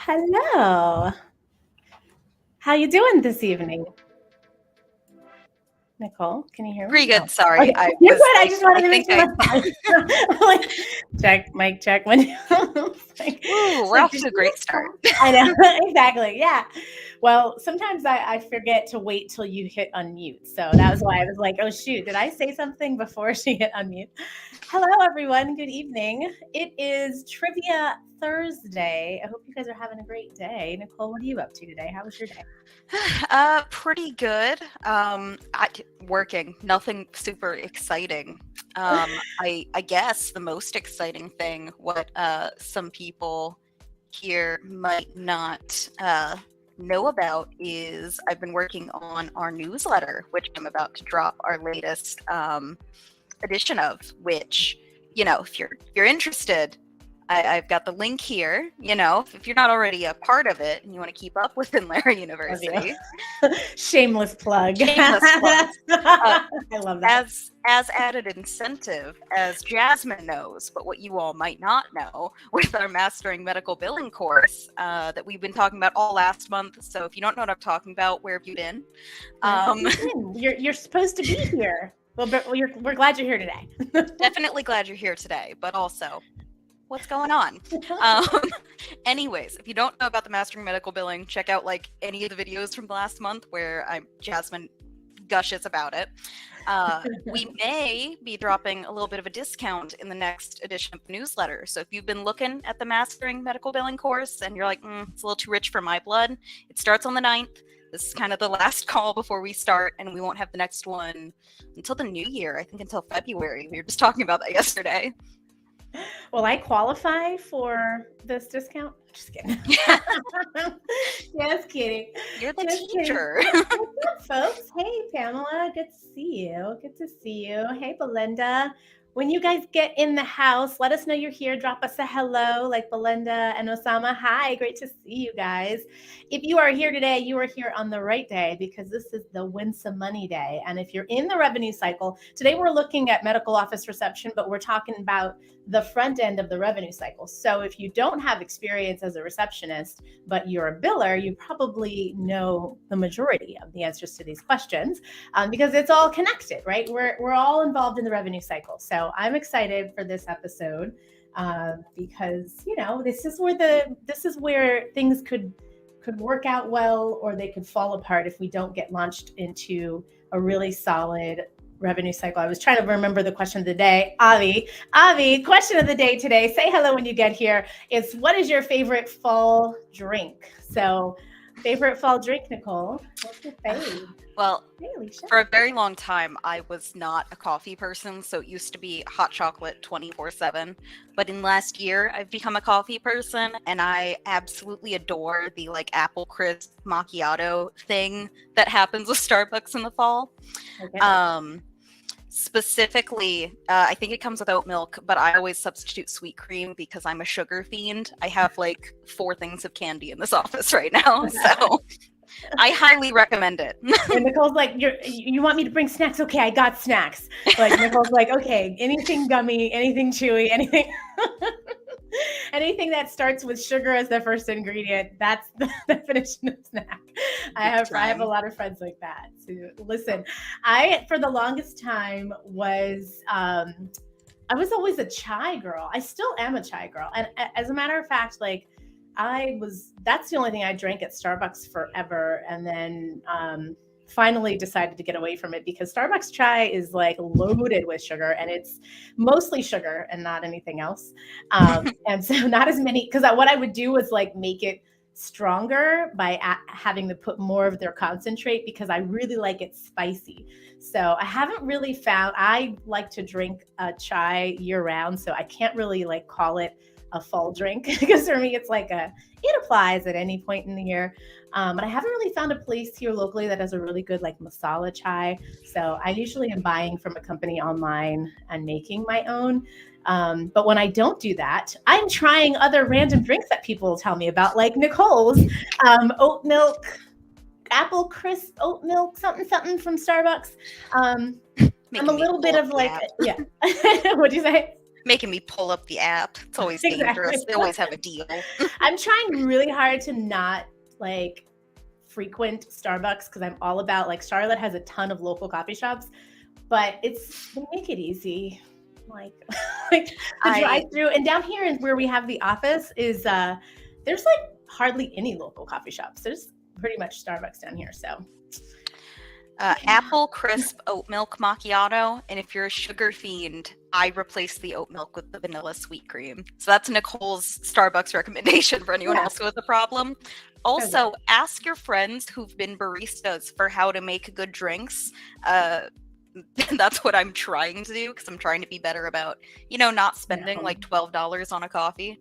Hello. How you doing this evening? Nicole, can you hear me? Pretty good. Oh, okay. Sorry. I You're was good. I like, just wanted I to make think sure that's fine. Like, check, mic check. When ooh, we're like, off did to a you great just start. call? I know exactly. Yeah. Well, sometimes I forget to wait till you hit unmute, so that was why I was like, oh shoot, did I say something before she hit unmute? Hello, everyone. Good evening. It is Trivia Thursday. I hope you guys are having a great day. Nicole, what are you up to today? How was your day? Pretty good. Working. Nothing super exciting. I guess the most exciting thing, what some people here might not know about, is I've been working on our newsletter, which I'm about to drop our latest edition of. Which, if you're interested, I've got the link here. If you're not already a part of it and you want to keep up with Inlera Love University, you. Shameless plug. shameless plug. I love that. As added incentive, as Jasmine knows, but what you all might not know, with our Mastering Medical Billing course that we've been talking about all last month. So if you don't know what I'm talking about, where have you been? You're supposed to be here. Well, but we're glad you're here today. Definitely glad you're here today, but also, what's going on? Anyways, if you don't know about the Mastering Medical Billing, check out like any of the videos from last month where Jasmine gushes about it. We may be dropping a little bit of a discount in the next edition of the newsletter. So if you've been looking at the Mastering Medical Billing course and you're like, it's a little too rich for my blood, it starts on the 9th. This is kind of the last call before we start, and we won't have the next one until the new year, I think until February. We were just talking about that yesterday. Will I qualify for this discount? Just kidding. Just kidding. You're the Just teacher. What's up, folks? Hey, Pamela. Good to see you. Good to see you. Hey, Belinda. When you guys get in the house, let us know you're here. Drop us a hello, like Belinda and Osama. Hi, great to see you guys. If you are here today, you are here on the right day because this is the Win Some Money Day. And if you're in the revenue cycle, today we're looking at medical office reception, but we're talking about the front end of the revenue cycle. So if you don't have experience as a receptionist, but you're a biller, you probably know the majority of the answers to these questions because it's all connected, right? We're all involved in the revenue cycle. So I'm excited for this episode because this is where things could work out well, or they could fall apart if we don't get launched into a really solid revenue cycle. I was trying to remember the question of the day. Avi, question of the day today. Say hello when you get here. It's what is your favorite fall drink? So, favorite fall drink, Nicole? What's your favorite? Well, Hey, Alicia. for a very long time, I was not a coffee person, so it used to be hot chocolate 24/7. But in last year, I've become a coffee person, and I absolutely adore the apple crisp macchiato thing that happens with Starbucks in the fall. Okay. Specifically, I think it comes with oat milk, but I always substitute sweet cream because I'm a sugar fiend. I have 4 things of candy in this office right now, so I highly recommend it. And Nicole's like, you want me to bring snacks? Okay, I got snacks. Nicole's like, okay, anything gummy, anything chewy, anything anything that starts with sugar as the first ingredient, that's the definition of snack. I have a lot of friends like that. So listen, I for the longest time was I was always a chai girl. I still am a chai girl. And as a matter of fact, that's the only thing I drank at Starbucks forever. And then finally decided to get away from it because Starbucks chai is loaded with sugar, and it's mostly sugar and not anything else. And so not as many, because what I would do was make it stronger by having to put more of their concentrate because I really like it spicy. So I haven't really found, I like to drink chai year round. So I can't really call it a fall drink because for me, it's it applies at any point in the year. But I haven't really found a place here locally that has a really good masala chai. So I usually am buying from a company online and making my own. But when I don't do that, I'm trying other random drinks that people tell me about, like Nicole's oat milk, apple crisp oat milk, something from Starbucks. I'm a little bit of yeah. What'd you say? Making me pull up the app. It's always dangerous. Exactly. They always have a deal. I'm trying really hard to not like frequent Starbucks because I'm all about like Charlotte has a ton of local coffee shops, but they make it easy. Like like the drive through, and down here where we have the office is there's like hardly any local coffee shops. There's pretty much Starbucks down here. So apple crisp oat milk macchiato, and if you're a sugar fiend, I replace the oat milk with the vanilla sweet cream. So that's Nicole's Starbucks recommendation for anyone else who has a problem. Also, ask your friends who've been baristas for how to make good drinks. That's what I'm trying to do because I'm trying to be better about, not spending like $12 on a coffee.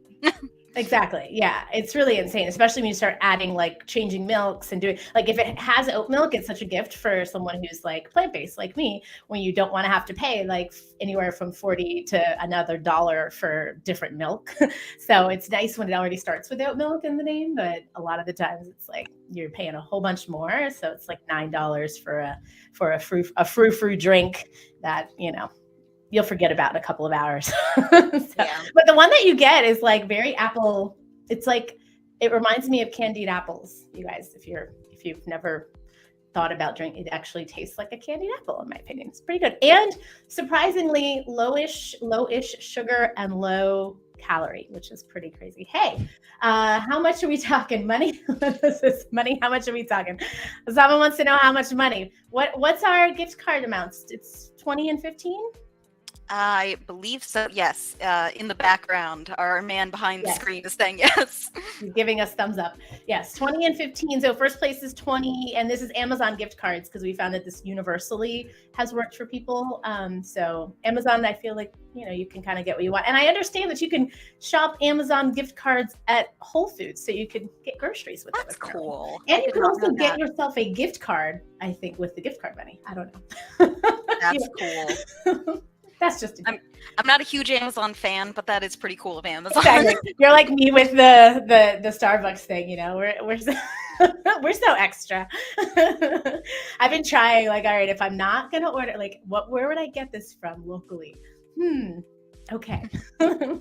Exactly. Yeah. It's really insane, especially when you start adding like changing milks and doing like if it has oat milk, it's such a gift for someone who's like plant-based like me, when you don't want to have to pay like anywhere from 40 to another $1 for different milk. So it's nice when it already starts with oat milk in the name, but a lot of the times it's like you're paying a whole bunch more. So it's like $9 for a frou-frou drink that, you'll forget about in a couple of hours. But the one that you get is like very apple. It's like, it reminds me of candied apples, you guys, if you've never thought about drinking, it actually tastes like a candied apple, in my opinion. It's pretty good. And surprisingly lowish sugar and low calorie, which is pretty crazy. Hey, how much are we talking? Money? This is money. How much are we talking? Someone wants to know how much money. What's our gift card amounts? It's 20 and 15? I believe so. Yes. In the background, our man behind the screen is saying yes. He's giving us thumbs up. Yes, 20 and 15. So first place is 20, and this is Amazon gift cards because we found that this universally has worked for people. So Amazon, I feel like, you can kind of get what you want. And I understand that you can shop Amazon gift cards at Whole Foods, so you can get groceries with it. That's cool. And you can also get yourself a gift card, I think, with the gift card money. I don't know. That's cool. That's just I'm not a huge Amazon fan, but that is pretty cool of Amazon. Exactly. You're like me with the Starbucks thing, we're we're so extra. I've been trying, like, all right, if I'm not gonna order, like, where would I get this from locally? Okay. A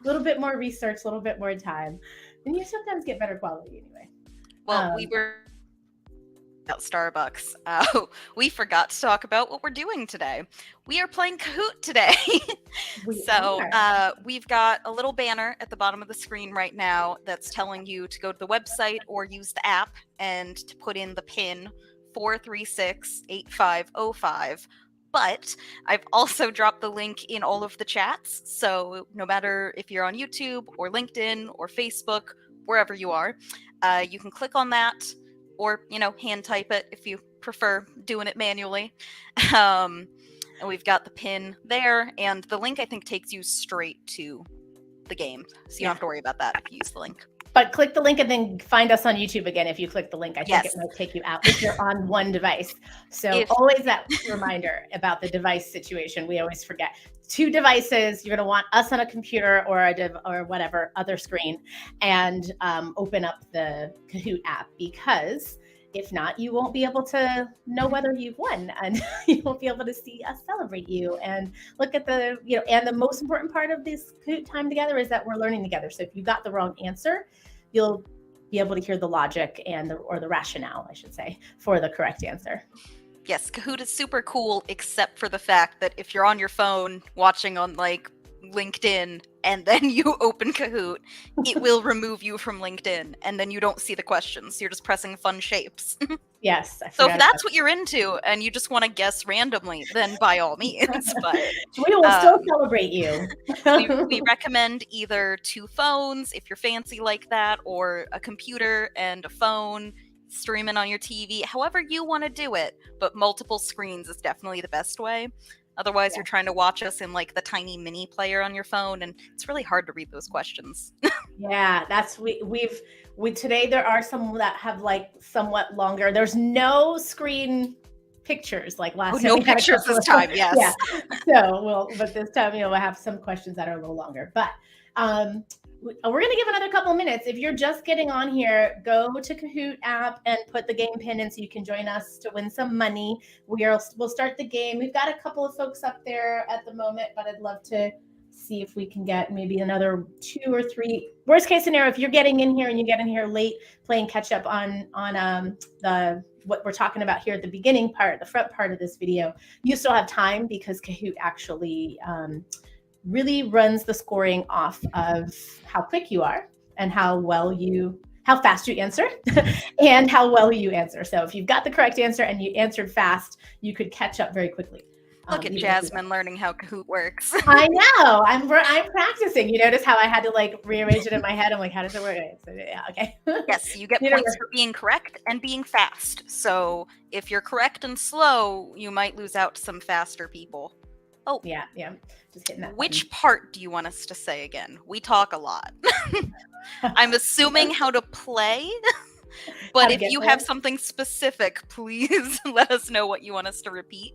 little bit more research, a little bit more time. And you sometimes get better quality anyway. Well, we were about Starbucks. We forgot to talk about what we're doing today. We are playing Kahoot today. We've got a little banner at the bottom of the screen right now that's telling you to go to the website or use the app and to put in the PIN 4368505. But I've also dropped the link in all of the chats. So no matter if you're on YouTube or LinkedIn or Facebook, wherever you are, you can click on that, or, hand type it if you prefer doing it manually. And we've got the pin there, and the link, I think, takes you straight to the game. So you don't have to worry about that if you use the link. But click the link and then find us on YouTube again if you click the link. I think it might take you out if you're on one device. So always that reminder about the device situation. We always forget. 2 devices, you're going to want us on a computer or or whatever other screen, and open up the Kahoot app, because if not, you won't be able to know whether you've won, and you won't be able to see us celebrate you and look at the, and the most important part of this Kahoot time together is that we're learning together. So if you got the wrong answer, you'll be able to hear the logic or the rationale, I should say, for the correct answer. Yes, Kahoot is super cool, except for the fact that if you're on your phone watching on like LinkedIn and then you open Kahoot, it will remove you from LinkedIn, and then you don't see the questions. You're just pressing fun shapes. Yes. So if that's what you're into and you just want to guess randomly, then by all means. But we will still celebrate you. we recommend either 2 phones if you're fancy like that, or a computer and a phone, streaming on your TV, however you want to do it. But multiple screens is definitely the best way. Otherwise, you're trying to watch us in like the tiny mini player on your phone, and it's really hard to read those questions. Yeah, that's we've today there are some that have like somewhat longer. There's no screen pictures like last time. No pictures this time, yes. Yeah. So but this time, we'll have some questions that are a little longer. But we're going to give another couple of minutes. If you're just getting on here, go to Kahoot app and put the game pin in so you can join us to win some money. We'll start the game. We've got a couple of folks up there at the moment, but I'd love to see if we can get maybe another 2 or 3. Worst case scenario, if you're getting in here and you get in here late, playing catch up on the what we're talking about here at the beginning part, the front part of this video, you still have time because Kahoot actually really runs the scoring off of how quick you are and how fast you answer and how well you answer. So if you've got the correct answer and you answered fast, you could catch up very quickly. Look at Jasmine learning how Kahoot works. I know. I'm practicing. You notice how I had to like rearrange it in my head. I'm like, how does it work? So, yeah, okay. Yes, you get points for being correct and being fast. So if you're correct and slow, you might lose out to some faster people. Oh. Yeah. Just hitting that Which part do you want us to say again? We talk a lot. I'm assuming how to play. But if you have something specific, please let us know what you want us to repeat.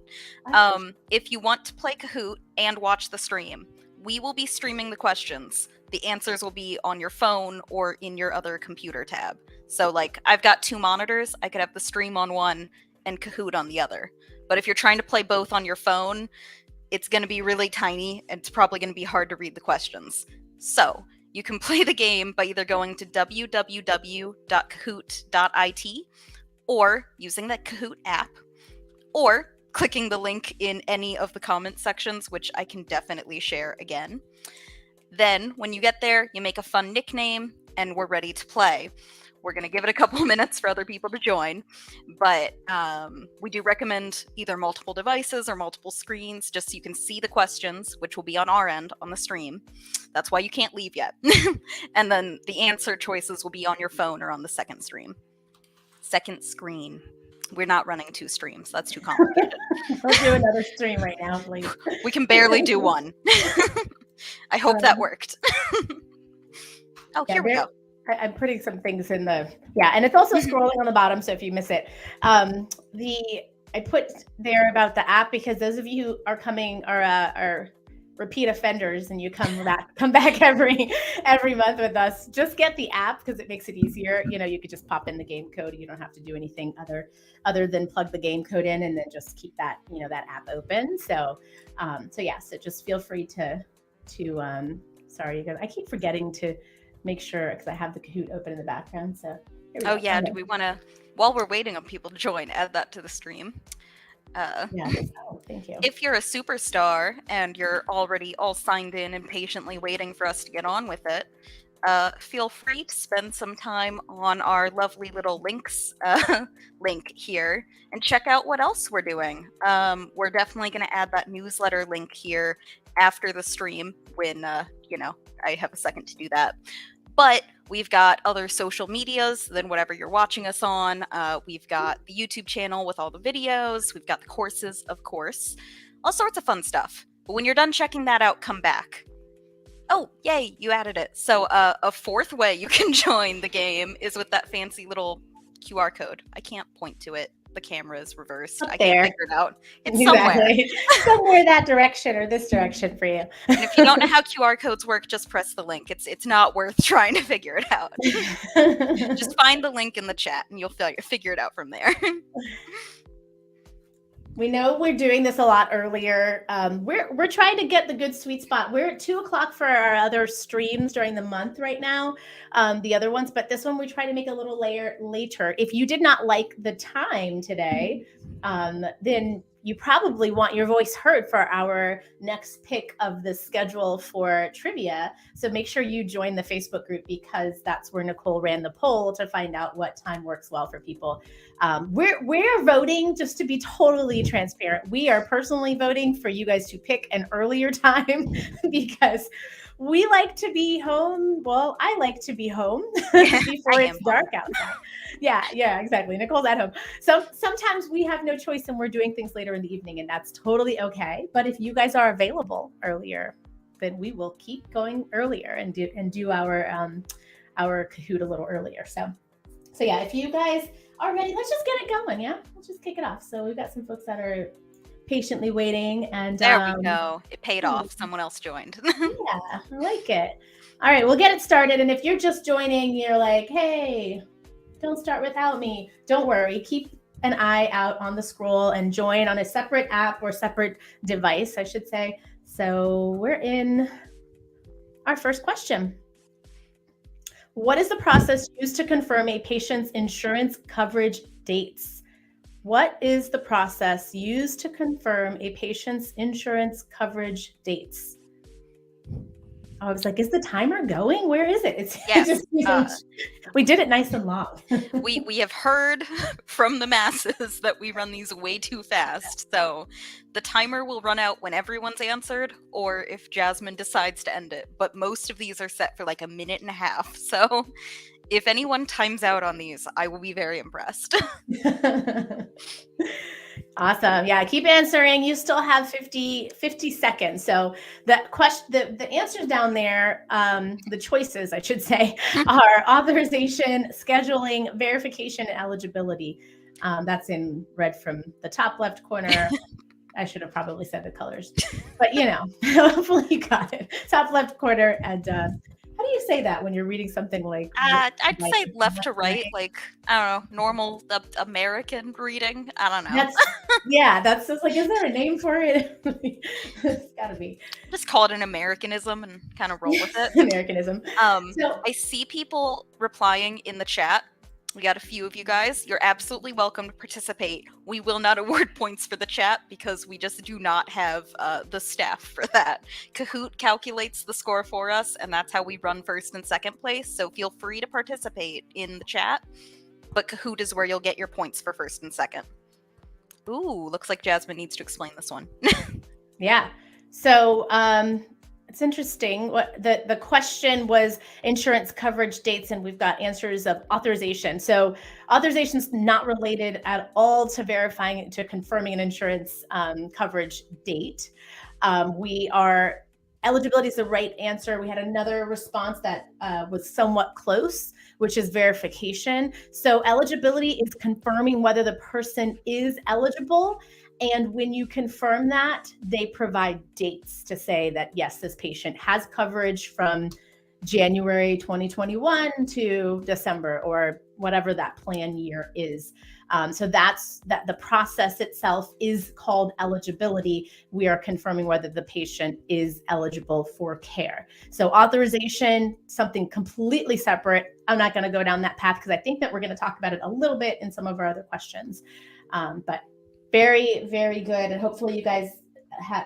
If you want to play Kahoot and watch the stream, we will be streaming the questions. The answers will be on your phone or in your other computer tab. So like I've got 2 monitors. I could have the stream on one and Kahoot on the other. But if you're trying to play both on your phone, it's going to be really tiny and it's probably going to be hard to read the questions. So you can play the game by either going to www.kahoot.it or using the Kahoot app or clicking the link in any of the comment sections, which I can definitely share again. Then when you get there, you make a fun nickname and we're ready to play. We're going to give it a couple minutes for other people to join, but we do recommend either multiple devices or multiple screens just so you can see the questions, which will be on our end on the stream. That's why you can't leave yet. And then the answer choices will be on your phone or on the second screen. We're not running 2 streams. That's too complicated. We'll do another stream right now, please. We can barely do one. I hope that worked. Here we go. I'm putting some things in and it's also scrolling on the bottom. So if you miss it, I put there about the app because those of you who are coming are repeat offenders and you come back every month with us. Just get the app because it makes it easier. You could just pop in the game code. You don't have to do anything other than plug the game code in and then just keep that that app open. So just feel free to sorry, I keep forgetting to make sure because I have the Kahoot open in the background. So do we want to, while we're waiting on people to join, add that to the stream? Thank you. If you're a superstar and you're already all signed in and patiently waiting for us to get on with it, feel free to spend some time on our lovely little links link here and check out what else we're doing. We're definitely going to add that newsletter link here after the stream when I have a second to do that. But we've got other social medias than whatever you're watching us on. We've got the YouTube channel with all the videos. We've got the courses, of course. All sorts of fun stuff. But when you're done checking that out, come back. Oh, yay, you added it. So a fourth way you can join the game is with that fancy little QR code. I can't point to it. The camera is reversed. I can't figure it out. It's exactly. Somewhere that direction or this direction for you. And if you don't know how QR codes work, just press the link. It's not worth trying to figure it out. Just find the link in the chat and you'll figure it out from there. We know we're doing this a lot earlier. We're trying to get the good sweet spot. We're at 2:00 for our other streams during the month right now, the other ones, but this one we try to make a little later. If you did not like the time today, then you probably want your voice heard for our next pick of the schedule for trivia. So make sure you join the Facebook group because that's where Nicole ran the poll to find out what time works well for people. We're voting, just to be totally transparent. We are personally voting for you guys to pick an earlier time because we like to be home. Well, I like to be home before it's dark outside. Yeah, exactly. Nicole's at home. So sometimes we have no choice and we're doing things later in the evening, and that's totally okay. But if you guys are available earlier, then we will keep going earlier and do our Kahoot a little earlier. So yeah, if you guys are ready, let's just get it going. Yeah, let's just kick it off. So we've got some folks that are patiently waiting, and there we go. It paid off. Someone else joined. Yeah, I like it. All right, we'll get it started. And if you're just joining, you're like, hey, don't start without me. Don't worry. Keep an eye out on the scroll and join on a separate app or separate device, I should say. So we're in our first question. What is the process used to confirm a patient's insurance coverage dates? What is the process used to confirm a patient's insurance coverage dates? I was like, is the timer going? Where is it? Yes. We did it nice and long. we have heard from the masses that we run these way too fast. So the timer will run out when everyone's answered, or if Jasmine decides to end it. But most of these are set for like a minute and a half. So if anyone times out on these, I will be very impressed. Awesome. Yeah, keep answering. You still have 50 seconds. So the answers down there, the choices, I should say, are authorization, scheduling, verification, and eligibility. That's in red from the top left corner. I should have probably said the colors, but hopefully you got it. Top left corner. And how do you say that when you're reading something like? I'd say left to right, like, I don't know, normal American reading. I don't know. That's just like, is there a name for it? It's gotta be. Just call it an Americanism and kind of roll with it. Americanism. So I see people replying in the chat. We got a few of you guys. You're absolutely welcome to participate. We will not award points for the chat because we just do not have the staff for that. Kahoot calculates the score for us, and that's how we run first and second place. So feel free to participate in the chat, but Kahoot is where you'll get your points for first and second. Ooh, looks like Jasmine needs to explain this one. Yeah. So it's interesting. What the question was insurance coverage dates, and we've got answers of authorization. So authorization is not related at all to verifying, to confirming an insurance coverage date. Eligibility is the right answer. We had another response that was somewhat close, which is verification. So eligibility is confirming whether the person is eligible. And when you confirm that, they provide dates to say that, yes, this patient has coverage from January 2021 to December, or whatever that plan year is. So that's that. The process itself is called eligibility. We are confirming whether the patient is eligible for care. So authorization, something completely separate. I'm not going to go down that path because I think that we're going to talk about it a little bit in some of our other questions. But very, very good. And hopefully you guys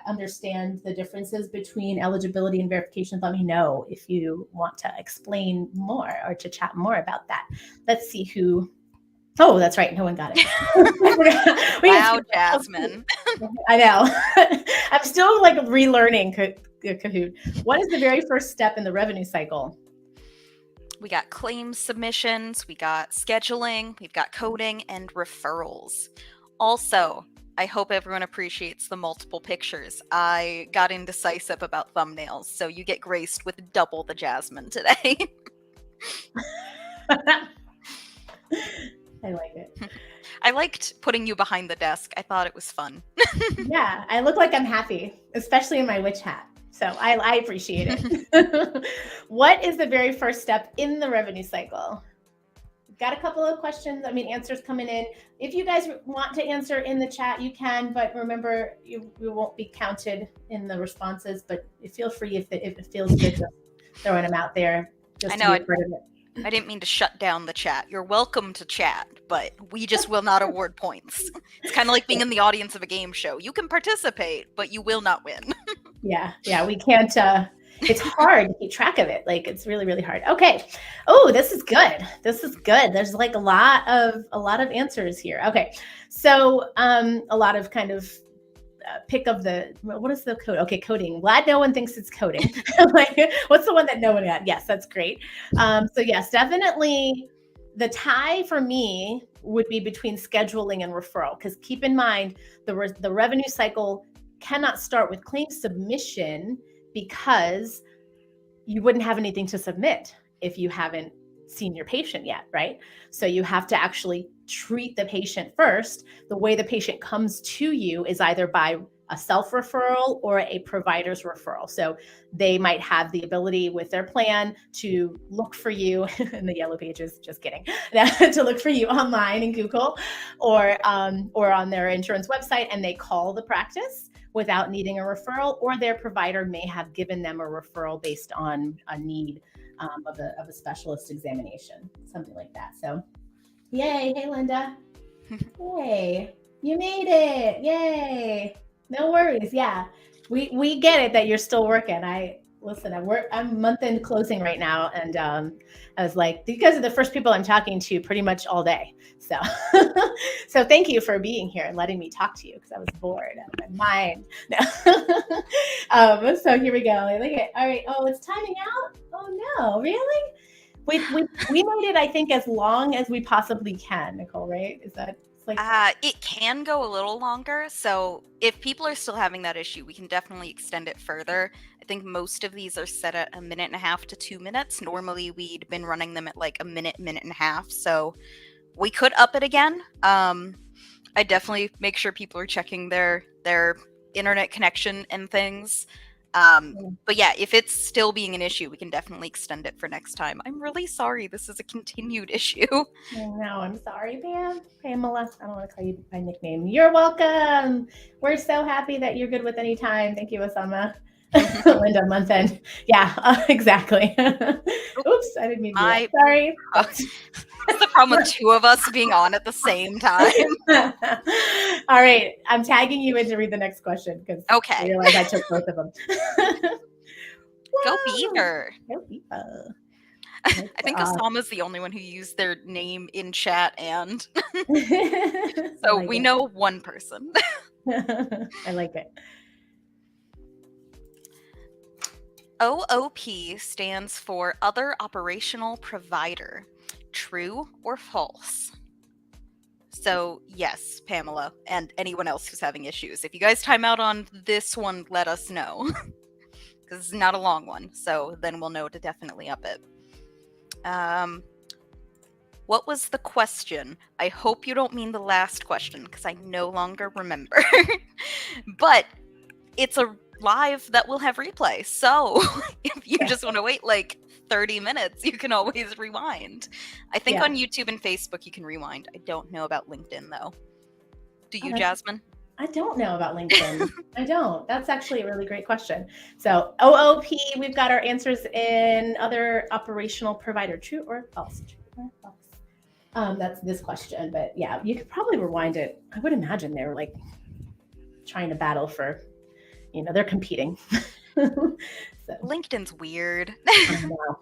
understand the differences between eligibility and verification. Let me know if you want to explain more or to chat more about that. Let's see who. Oh, that's right. No one got it. Wow, Jasmine. I know. I'm still like relearning Kahoot. What is the very first step in the revenue cycle? We got claims submissions, we got scheduling, we've got coding, and referrals. Also, I hope everyone appreciates the multiple pictures. I got indecisive about thumbnails, so you get graced with double the Jasmine today. I like it. I liked putting you behind the desk. I thought it was fun. Yeah, I look like I'm happy, especially in my witch hat. So I appreciate it. What is the very first step in the revenue cycle? Got a couple of questions. Answers coming in. If you guys want to answer in the chat, you can, but remember, you won't be counted in the responses, but feel free if it feels good to throwing them out there. I know. I didn't mean to shut down the chat. You're welcome to chat, but we just will not award points. It's kind of like being in the audience of a game show. You can participate, but you will not win. Yeah, we can't. It's hard to keep track of it. Like, it's really, really hard. Okay. Oh, this is good. There's like a lot of answers here. Okay. So a lot of kind of pick of what is the code? Okay, coding. Glad no one thinks it's coding. Like, what's the one that no one got? Yes, that's great. So yes, definitely the tie for me would be between scheduling and referral, because keep in mind the revenue cycle cannot start with claim submission, because you wouldn't have anything to submit if you haven't seen your patient yet, right? So you have to actually treat the patient first. The way the patient comes to you is either by a self-referral or a provider's referral. So they might have the ability with their plan to look for you in the yellow pages, just kidding, to look for you online in Google or on their insurance website, and they call the practice without needing a referral, or their provider may have given them a referral based on a need of a specialist examination, something like that. So yay. Hey, Linda. Yay. You made it. Yay. No worries. Yeah. We get it that you're still working. I'm month end closing right now. And I was like, you guys are the first people I'm talking to pretty much all day. So, so thank you for being here and letting me talk to you because I was bored out of my mind. No. So here we go. All right. Oh, it's timing out. Oh no, really? We made it, I think, as long as we possibly can, Nicole, right? Is that like it can go a little longer. So if people are still having that issue, we can definitely extend it further. I think most of these are set at 1.5 to 2 minutes. Normally we'd been running them at like a minute and a half. So we could up it again. I definitely make sure people are checking their internet connection and things. But yeah, if it's still being an issue, we can definitely extend it for next time. I'm really sorry. This is a continued issue. No, I'm sorry, Pamela. I don't want to call you by nickname. You're welcome. We're so happy that you're good with any time. Thank you, Osama. Linda, month end. Yeah, exactly. Oops, I didn't mean to do that. Sorry. That's the problem with two of us being on at the same time. All right, I'm tagging you in to read the next question because I realized I took both of them. Go Beaver. Go Beaver. I think Osama's the only one who used their name in chat, and so we know one person. I like it. OOP stands for Other Operational Provider. True or false? So yes, Pamela, and anyone else who's having issues. If you guys time out on this one, let us know. Because it's not a long one, so then we'll know to definitely up it. What was the question? I hope you don't mean the last question, because I no longer remember. But it's a live that will have replay, so if you just want to wait like 30 minutes, you can always rewind. I think on YouTube and Facebook you can rewind. I don't know about LinkedIn though. Do you, Jasmine? I don't know about LinkedIn. I don't. That's actually a really great question. So OOP, we've got our answers in Other Operational Provider. True or false? True or false? That's this question, but yeah, you could probably rewind it. I would imagine they were like trying to battle for, they're competing. So. LinkedIn's weird. I know.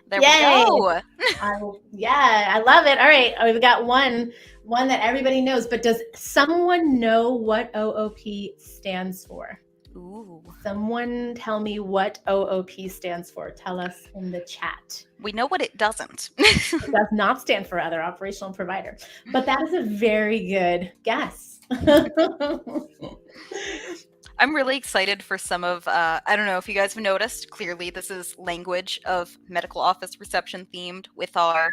There we go. I love it. All right, we've got one that everybody knows, but does someone know what OOP stands for? Ooh. Someone tell me what OOP stands for. Tell us in the chat. We know what it doesn't. It does not stand for Other Operational Provider, but that is a very good guess. I'm really excited for some of, I don't know if you guys have noticed, clearly this is language of medical office reception themed with our,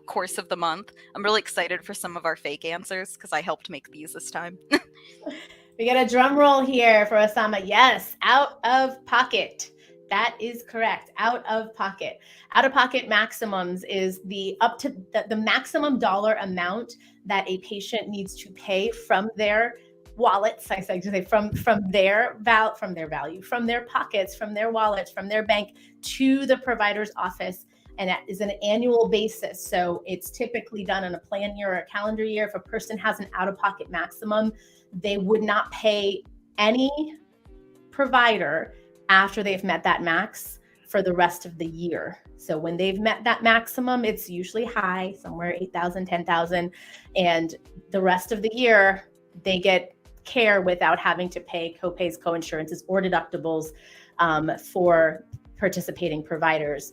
course of the month. I'm really excited for some of our fake answers because I helped make these this time. We got a drum roll here for Osama. Yes, out of pocket. That is correct. Out of pocket. Out of pocket maximums is the maximum dollar amount that a patient needs to pay from their wallets, I say to say from their value, from their pockets, from their wallets, from their bank to the provider's office. And that is an annual basis. So it's typically done in a plan year or a calendar year. If a person has an out-of-pocket maximum, they would not pay any provider after they've met that max for the rest of the year. So when they've met that maximum, it's usually high, somewhere 8,000, 10,000. And the rest of the year, they get care without having to pay copays, coinsurances, or deductibles for participating providers.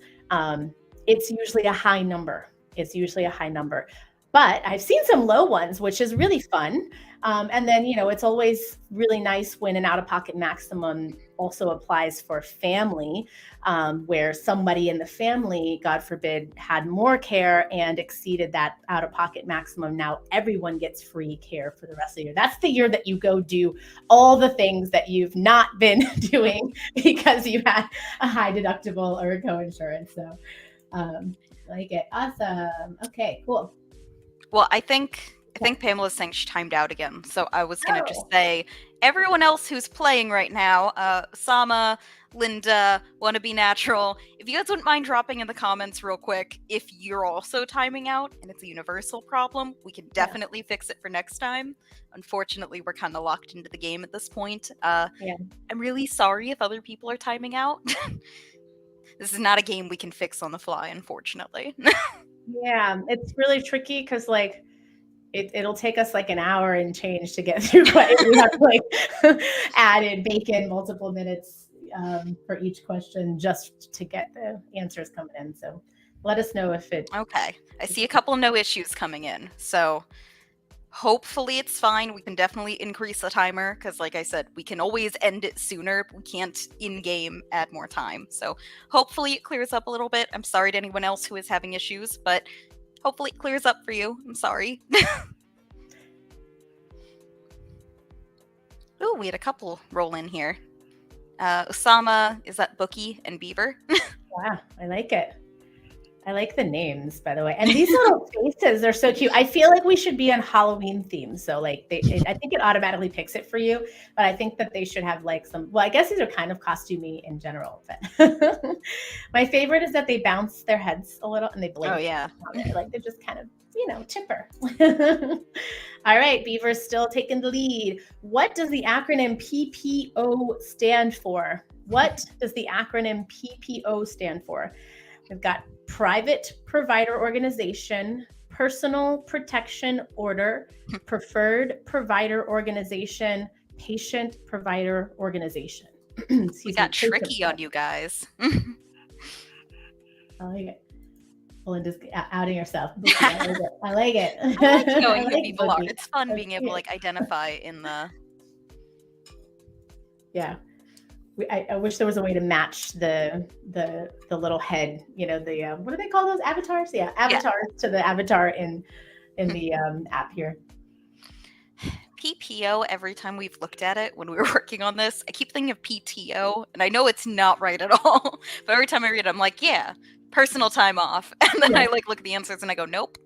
It's usually a high number. But I've seen some low ones, which is really fun. And then, it's always really nice when an out-of-pocket maximum also applies for family, where somebody in the family, God forbid, had more care and exceeded that out-of-pocket maximum. Now everyone gets free care for the rest of the year. That's the year that you go do all the things that you've not been doing because you had a high deductible or a co-insurance. So like it. Awesome. Okay, cool. Well, I think Pamela's saying she timed out again. So I was gonna just Oh. say everyone else who's playing right now, Sama, Linda, Wanna Be Natural, if you guys wouldn't mind dropping in the comments real quick if you're also timing out and it's a universal problem, we can definitely fix it for next time. Unfortunately, we're kind of locked into the game at this point. Yeah. I'm really sorry if other people are timing out. This is not a game we can fix on the fly, unfortunately. Yeah, it's really tricky because like it'll take us like an hour and change to get through what we have like added bacon multiple minutes for each question just to get the answers coming in. So let us know if it. Okay, I see a couple no issues coming in. So hopefully it's fine. We can definitely increase the timer because, like I said, we can always end it sooner. But we can't in-game add more time. So hopefully it clears up a little bit. I'm sorry to anyone else who is having issues, but hopefully it clears up for you. I'm sorry. Ooh, we had a couple roll in here. Osama, is that Bookie and Beaver? Yeah, I like it. I like the names, by the way. And these little faces are so cute. I feel like we should be on Halloween theme. So like I think it automatically picks it for you, but I think that they should have like some, well, I guess these are kind of costumey in general, but my favorite is that they bounce their heads a little and they blink. Oh, yeah. Like they're just kind of, chipper. All right, Beaver's still taking the lead. What does the acronym PPO stand for? What does the acronym PPO stand for? We've got private provider organization, personal protection order, preferred provider organization, patient provider organization. We got tricky on you guys. I like it. Belinda's outing herself. I like it. I like knowing who people are. It's fun being able to like identify in the. Yeah. I wish there was a way to match the little head, the what do they call those avatars? Yeah, avatars to the avatar in the app here. PPO, every time we've looked at it when we were working on this, I keep thinking of PTO, and I know it's not right at all, but every time I read it, I'm like, yeah, personal time off. And then I like look at the answers and I go, nope.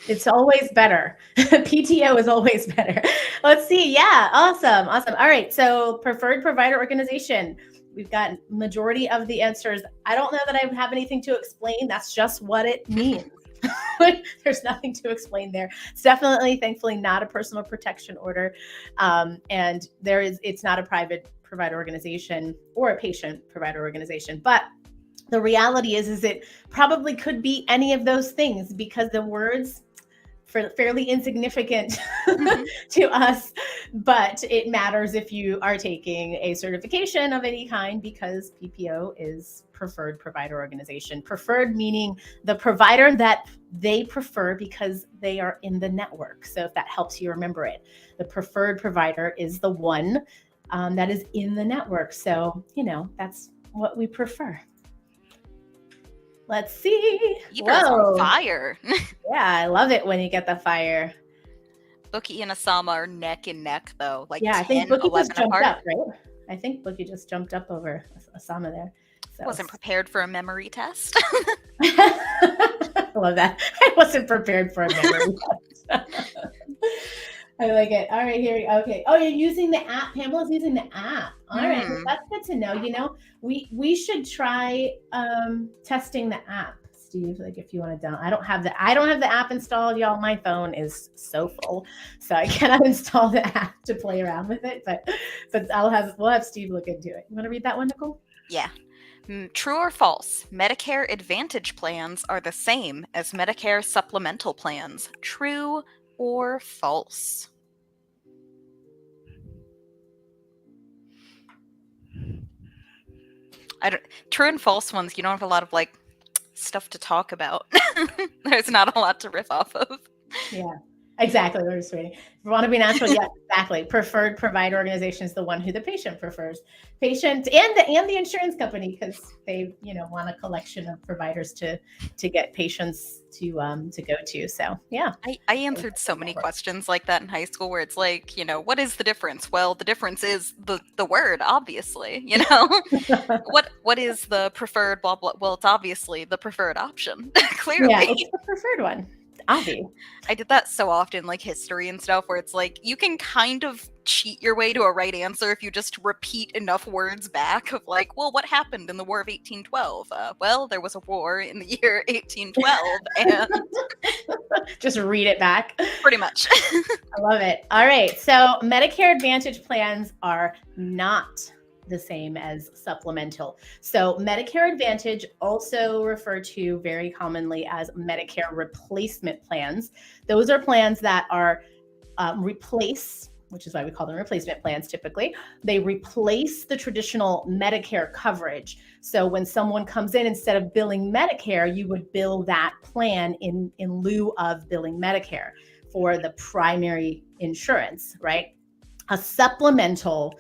It's always better. PTO is always better. Let's see. Yeah. Awesome. All right. So preferred provider organization. We've got majority of the answers. I don't know that I have anything to explain. That's just what it means. There's nothing to explain there. It's definitely, thankfully, not a personal protection order. And it's not a private provider organization or a patient provider organization. But the reality is it probably could be any of those things because the words fairly insignificant to us, but it matters if you are taking a certification of any kind because PPO is preferred provider organization. Preferred meaning the provider that they prefer because they are in the network. So if that helps you remember it, the preferred provider is the one that is in the network. So, that's what we prefer. Let's see. Beaver's on fire. Yeah, I love it when you get the fire. Bookie and Osama are neck and neck, though. Like, yeah, 10, I think Bookie just jumped apart. up, right? I think Bookie just jumped up over Osama there. So. Wasn't prepared for a memory test. I love that. I wasn't prepared for a memory test. I like it. All right, here we go. Okay. Oh, you're using the app. Pamela's using the app. All right, well, that's good to know. We should try testing the app, Steve. Like if you want to I don't have the app installed, y'all. My phone is so full, so I cannot install the app to play around with it. But we'll have Steve look into it. You want to read that one, Nicole? Yeah. True or false? Medicare Advantage plans are the same as Medicare supplemental plans. True or false? True and false ones, you don't have a lot of stuff to talk about. There's not a lot to riff off of. Yeah. Exactly. We're just waiting. If you want to be natural, yeah, exactly. Preferred provider organization is the one who the patient prefers. Patient and the insurance company, because they, want a collection of providers to get patients to go to. So yeah. I answered so many questions like that in high school where it's like, what is the difference? Well, the difference is the word, obviously, what is the preferred blah blah? Well, it's obviously the preferred option. Clearly. Yeah, it's the preferred one. Obvi. I did that so often, like history and stuff, where it's like you can kind of cheat your way to a right answer if you just repeat enough words back of like, well, what happened in the War of 1812? Well, there was a war in the year 1812, and just read it back. Pretty much. I love it. All right. So Medicare Advantage plans are not the same as supplemental. So Medicare Advantage, also referred to very commonly as Medicare replacement plans. Those are plans that are replace, which is why we call them replacement plans typically. They replace the traditional Medicare coverage. So when someone comes in, instead of billing Medicare, you would bill that plan in lieu of billing Medicare for the primary insurance, right? A supplemental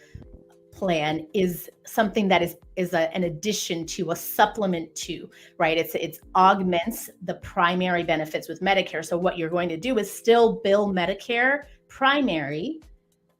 plan is something that is an addition to, a supplement to, right? It's augments the primary benefits with Medicare. So what you're going to do is still bill Medicare primary,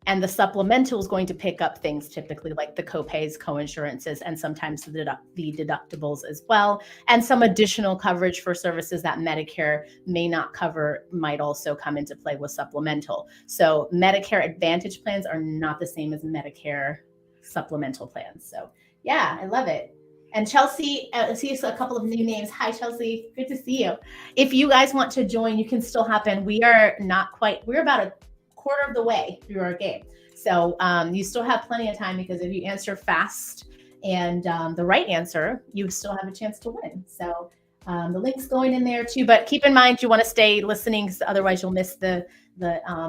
and the supplemental is going to pick up things typically like the copays, coinsurances, and sometimes the deductibles as well. And some additional coverage for services that Medicare may not cover might also come into play with supplemental. So Medicare Advantage plans are not the same as Medicare supplemental plans. So yeah, I love it. And Chelsea, I see a couple of new names. Hi, Chelsea. Good to see you. If you guys want to join, you can still hop in. We're about a quarter of the way through our game. So you still have plenty of time, because if you answer fast and the right answer, you still have a chance to win. So the link's going in there too, but keep in mind you want to stay listening, because otherwise you'll miss the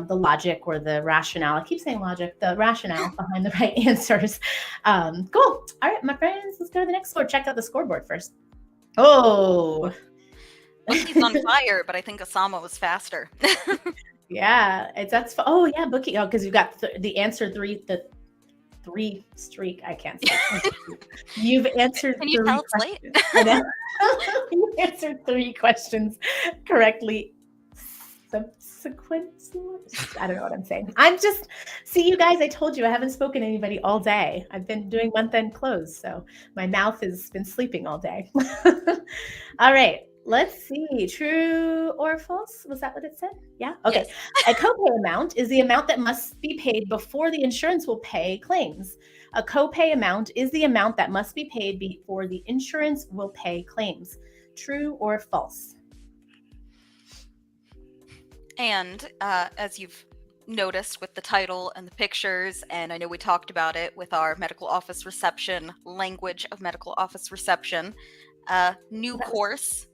logic or the rationale. I keep saying logic, the rationale behind the right answers. Cool. All right, my friends, let's go to the next score. Check out the scoreboard first. Oh. Bookie's on fire, but I think Osama was faster. Yeah, oh yeah, Bookie. Oh, because you've got the answer three, the three streak. I can't say. You've answered. Can you tell it's late? You answered 3 questions correctly. Subsequent. I don't know what I'm saying. See, you guys, I told you I haven't spoken to anybody all day. I've been doing month-end close, so my mouth has been sleeping all day. All right. Let's see. True or false? Was that what it said? Yeah. Okay. Yes. A copay amount is the amount that must be paid before the insurance will pay claims. A copay amount is the amount that must be paid before the insurance will pay claims. True or false? And as you've noticed with the title and the pictures, and I know we talked about it with our medical office reception, language of medical office reception, new course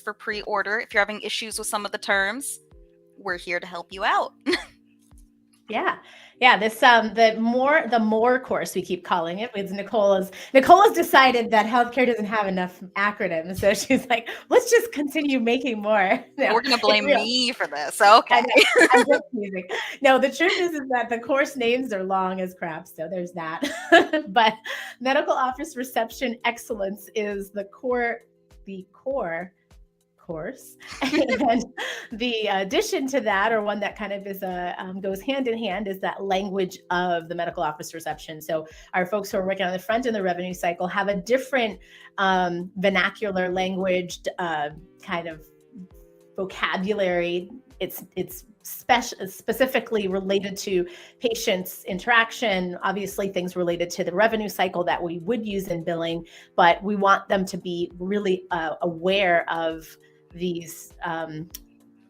for pre-order. If you're having issues with some of the terms, we're here to help you out. Yeah. This the more course, we keep calling it, with Nicola's decided that healthcare doesn't have enough acronyms, so she's like, let's just continue making more. No, we're gonna blame me for this. Okay. I'm just teasing. No, the truth is that the course names are long as crap, so there's that. But medical office reception excellence is the core course, and the addition to that, or one that kind of is goes hand in hand, is that language of the medical office reception. So our folks who are working on the front end of the revenue cycle have a different vernacular language, kind of vocabulary. It's specifically related to patients' interaction, obviously things related to the revenue cycle that we would use in billing, but we want them to be really aware of these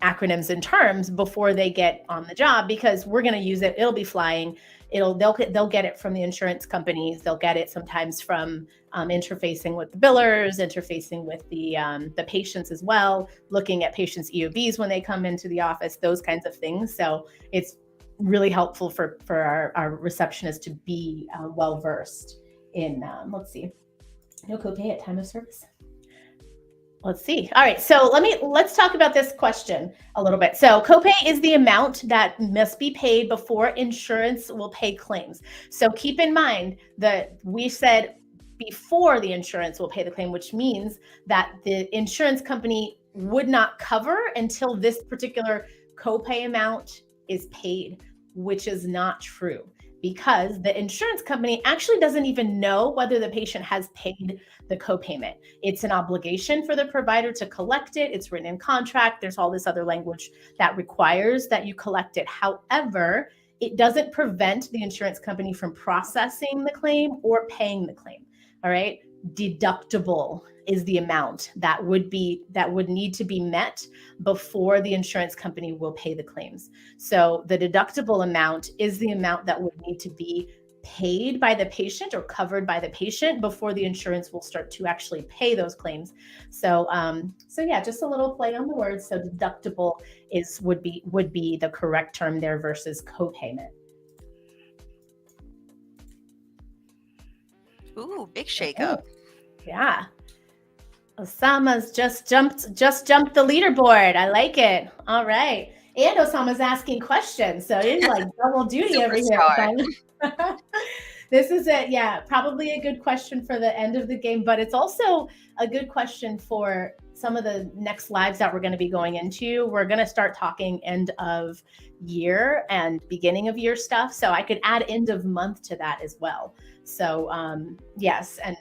acronyms and terms before they get on the job, because we're going to use it. It'll be flying. They'll get it from the insurance companies. They'll get it sometimes from interfacing with the billers, interfacing with the patients as well, looking at patients' EOBs when they come into the office, those kinds of things. So it's really helpful for our receptionists to be well versed in. Let's see, no copay at time of service. Let's see. All right. So let's talk about this question a little bit. So copay is the amount that must be paid before insurance will pay claims. So keep in mind that we said before the insurance will pay the claim, which means that the insurance company would not cover until this particular copay amount is paid, which is not true because the insurance company actually doesn't even know whether the patient has paid the copayment. It's an obligation for the provider to collect it. It's written in contract. There's all this other language that requires that you collect it. However, it doesn't prevent the insurance company from processing the claim or paying the claim. All right. Deductible is the amount that would need to be met before the insurance company will pay the claims. So the deductible amount is the amount that would need to be paid by the patient or covered by the patient before the insurance will start to actually pay those claims. So yeah, just a little play on the words. So deductible would be the correct term there versus copayment. Ooh, big shakeup. Yeah. Osama's just jumped the leaderboard. I like it. All right. And Osama's asking questions. So he's like double duty over here. This is probably a good question for the end of the game, but it's also a good question for some of the next lives that we're going to be going into. We're going to start talking end of year and beginning of year stuff. So I could add end of month to that as well. So yes, and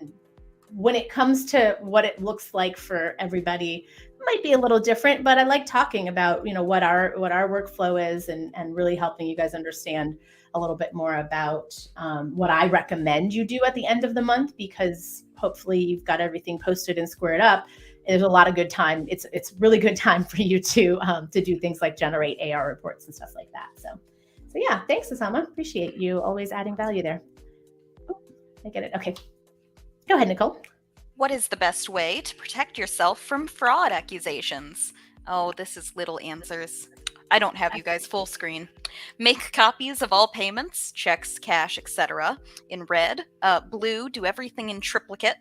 when it comes to what it looks like for everybody, it might be a little different, but I like talking about, what our workflow is and really helping you guys understand a little bit more about what I recommend you do at the end of the month, because hopefully you've got everything posted and squared up. There's a lot of good time. It's really good time for you to do things like generate AR reports and stuff like that. So yeah, thanks, Osama. Appreciate you always adding value there. I get it. Okay. Go ahead, Nicole. What is the best way to protect yourself from fraud accusations? Oh, this is little answers. I don't have you guys full screen. Make copies of all payments, checks, cash, etc. in red. Blue, do everything in triplicate.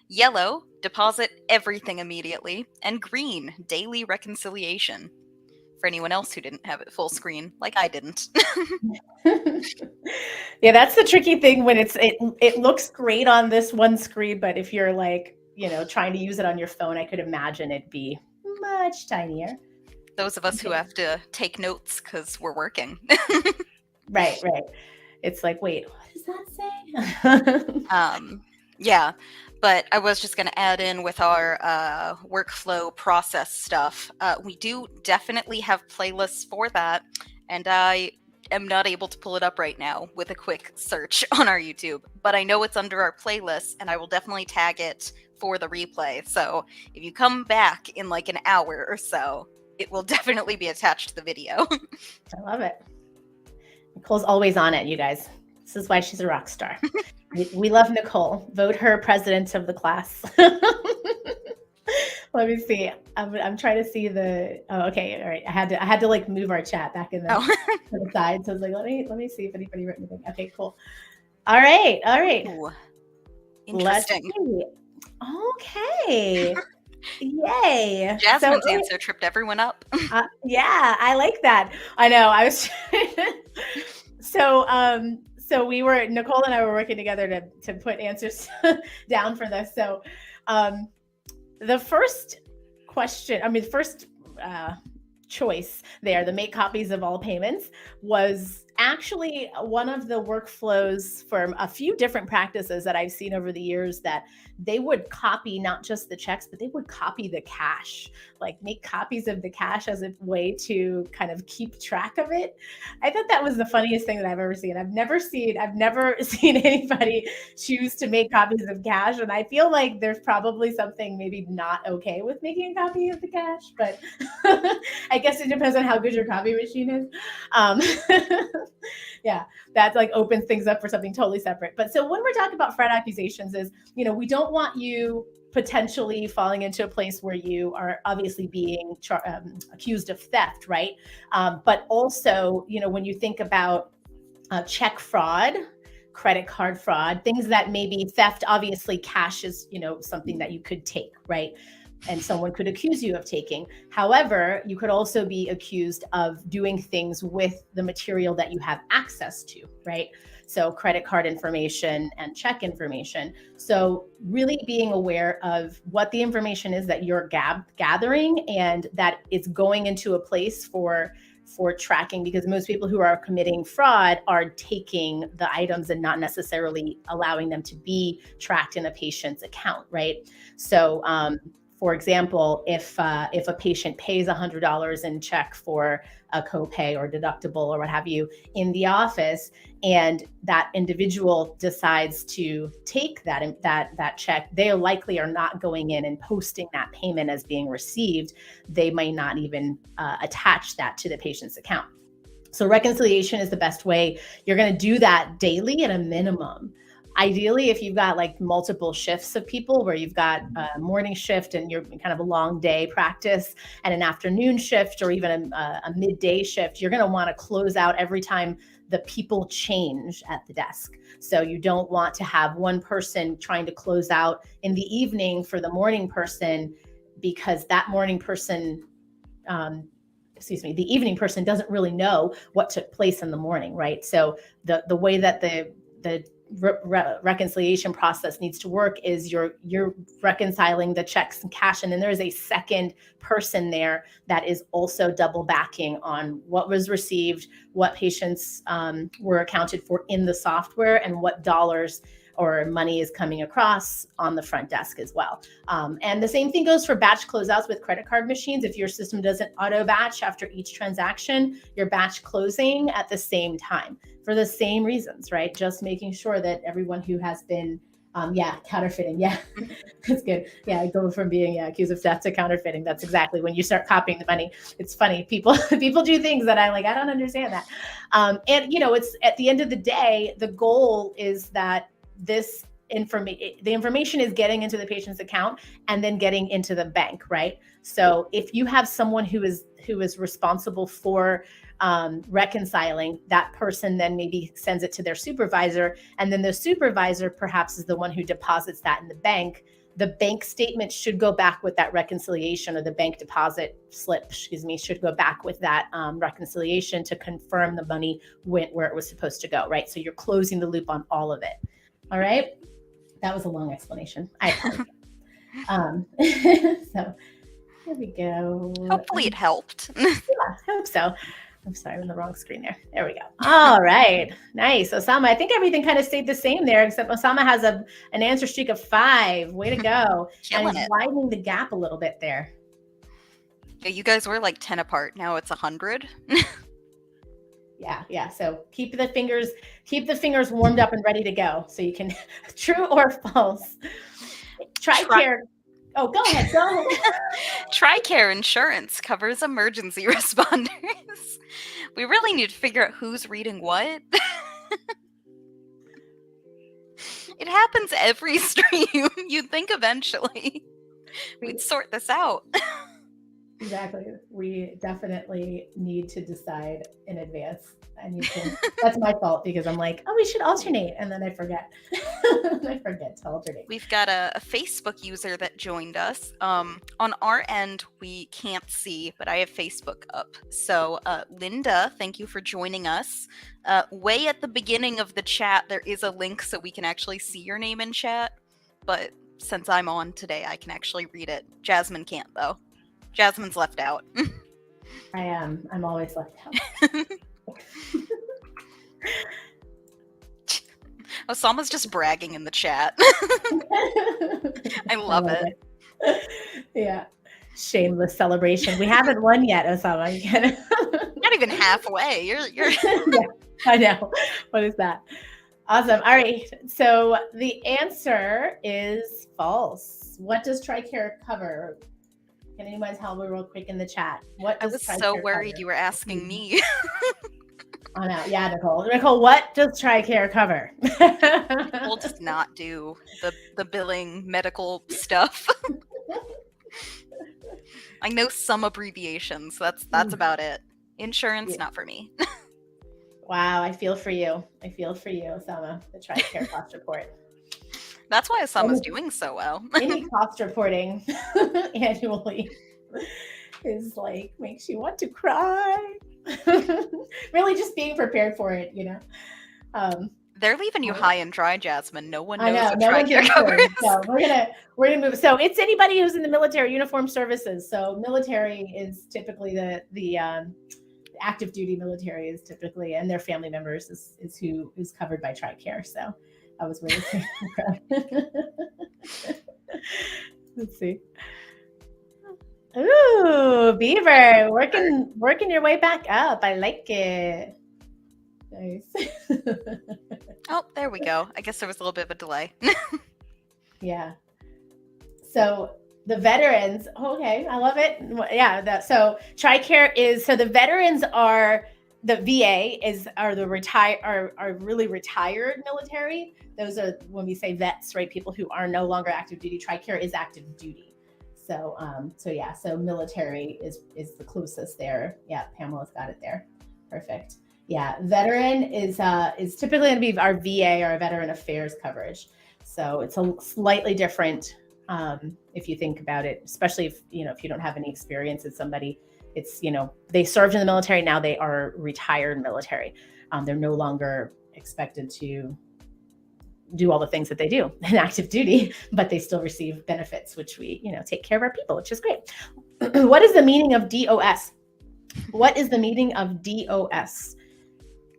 Yellow, deposit everything immediately. And green, daily reconciliation. For anyone else who didn't have it full screen, like I didn't. Yeah, that's the tricky thing when it looks great on this one screen, but if you're like, trying to use it on your phone, I could imagine it'd be much tinier. Those of us who have to take notes because we're working. Right. It's like, wait, what does that say? Yeah, but I was just going to add in with our workflow process stuff. We do definitely have playlists for that, and I am not able to pull it up right now with a quick search on our YouTube, but I know it's under our playlists, and I will definitely tag it for the replay. So if you come back in like an hour or so, it will definitely be attached to the video. I love it. Nicole's always on it, you guys. This is why she's a rock star. We love Nicole. Vote her president of the class. Let me see. I'm trying to see the. Oh, okay. All right. I had to like move our chat back in the to the side. So I was like, let me see if anybody wrote anything. Okay, cool. All right. Ooh, interesting. Okay. Yay. Jasmine's answer tripped everyone up. Yeah, I like that. I know. I was so Nicole and I were working together to put answers down for this. So the first choice there, the make copies of all payments, was actually one of the workflows for a few different practices that I've seen over the years, that they would copy not just the checks, but they would copy the cash, like make copies of the cash as a way to kind of keep track of it. I thought that was the funniest thing that I've ever seen. I've never seen anybody choose to make copies of cash. And I feel like there's probably something maybe not okay with making a copy of the cash, but I guess it depends on how good your copy machine is. Yeah, that like opens things up for something totally separate. But so when we're talking about fraud accusations is, we don't want you potentially falling into a place where you are obviously being accused of theft, right? But also, when you think about check fraud, credit card fraud, things that maybe theft, obviously cash is, something that you could take, right? and someone could accuse you of taking. However, you could also be accused of doing things with the material that you have access to, right? So credit card information and check information. So really being aware of what the information is that you're gathering, and that it's going into a place for tracking, because most people who are committing fraud are taking the items and not necessarily allowing them to be tracked in a patient's account, right? So for example, if a patient pays $100 in check for a copay or deductible or what have you in the office, and that individual decides to take that check, they likely are not going in and posting that payment as being received. They might not even attach that to the patient's account. So reconciliation is the best way. You're going to do that daily at a minimum. Ideally, if you've got like multiple shifts of people, where you've got a morning shift and you're kind of a long day practice, and an afternoon shift, or even a midday shift, you're going to want to close out every time the people change at the desk. So you don't want to have one person trying to close out in the evening for the morning person, because that morning person, the evening person doesn't really know what took place in the morning, right? So the way that the reconciliation process needs to work is you're reconciling the checks and cash, and then there's a second person there that is also double backing on what was received, what patients were accounted for in the software, and what dollars or money is coming across on the front desk as well. And the same thing goes for batch closeouts with credit card machines. If your system doesn't auto batch after each transaction, you're batch closing at the same time for the same reasons, right? Just making sure that everyone who has been counterfeiting. Yeah, that's good. Yeah, going from being accused of theft to counterfeiting. That's exactly when you start copying the money. It's funny. People do things that I don't understand that. And it's at the end of the day, the goal is that the information is getting into the patient's account and then getting into the bank, right? So if you have someone who is responsible for reconciling, that person then maybe sends it to their supervisor, and then the supervisor perhaps is the one who deposits that in the bank. The bank statement should go back with that reconciliation, or the bank deposit slip, should go back with that reconciliation to confirm the money went where it was supposed to go, right? So you're closing the loop on all of it. All right. That was a long explanation. I apologize. So here we go. Hopefully it helped. Yeah, I hope so. I'm sorry, I'm on the wrong screen there. There we go. All right. Nice. Osama, I think everything kind of stayed the same there, except Osama has an answer streak of 5. Way to go. And he's widening the gap a little bit there. Yeah, you guys were like 10 apart. Now it's 100. Yeah. So keep the fingers warmed up and ready to go. So you can, true or false. TRICARE. Oh, go ahead. TRICARE insurance covers emergency responders. We really need to figure out who's reading what. It happens every stream. You'd think eventually we'd sort this out. Exactly. We definitely need to decide in advance. And that's my fault, because I'm like, oh, we should alternate. And then I forget. I forget to alternate. We've got a Facebook user that joined us. On our end, we can't see, but I have Facebook up. So Linda, thank you for joining us. Way at the beginning of the chat, there is a link so we can actually see your name in chat. But since I'm on today, I can actually read it. Jasmine can't, though. Jasmine's left out. I am. I'm always left out. Osama's just bragging in the chat. I love it. Yeah. Shameless celebration. We haven't won yet, Osama. Not even halfway. You're Yeah, I know. What is that? Awesome. All right. So the answer is false. What does TRICARE cover? Can anyone tell me real quick in the chat? What does I was so worried you were asking me. Oh no, yeah, Nicole. Nicole, what does TRICARE cover? We'll just not do the billing medical stuff. I know some abbreviations. That's about it. Insurance, not for me. Wow, I feel for you. Osama. The TRICARE cost report. That's why Osama's doing so well. Any cost reporting annually is like, makes you want to cry. Really just being prepared for it, you know. They're leaving you high and dry, Jasmine. No one I knows know, what no one's TRICARE covers. So we're gonna move. So it's anybody who's in the military uniform services. So military is typically the active duty military is typically, and their family members is who is covered by TRICARE. So that was where it came from. Let's see. Ooh, Beaver, working your way back up. I like it. Nice. Oh, there we go. I guess there was a little bit of a delay. Yeah. So the veterans, okay, I love it. Yeah. So TRICARE is, so the veterans are, the VA are really retired military. Those are, when we say vets, right? People who are no longer active duty. TRICARE is active duty. So, so military is the closest there. Yeah. Pamela's got it there. Perfect. Yeah, veteran is typically going to be our VA, our Veteran Affairs coverage. So it's a slightly different if you think about it, especially if you don't have any experience as somebody. It's, they served in the military, now they are retired military. They're no longer expected to do all the things that they do in active duty, but they still receive benefits, which we, take care of our people, which is great. What is the meaning of DOS? What is the meaning of DOS?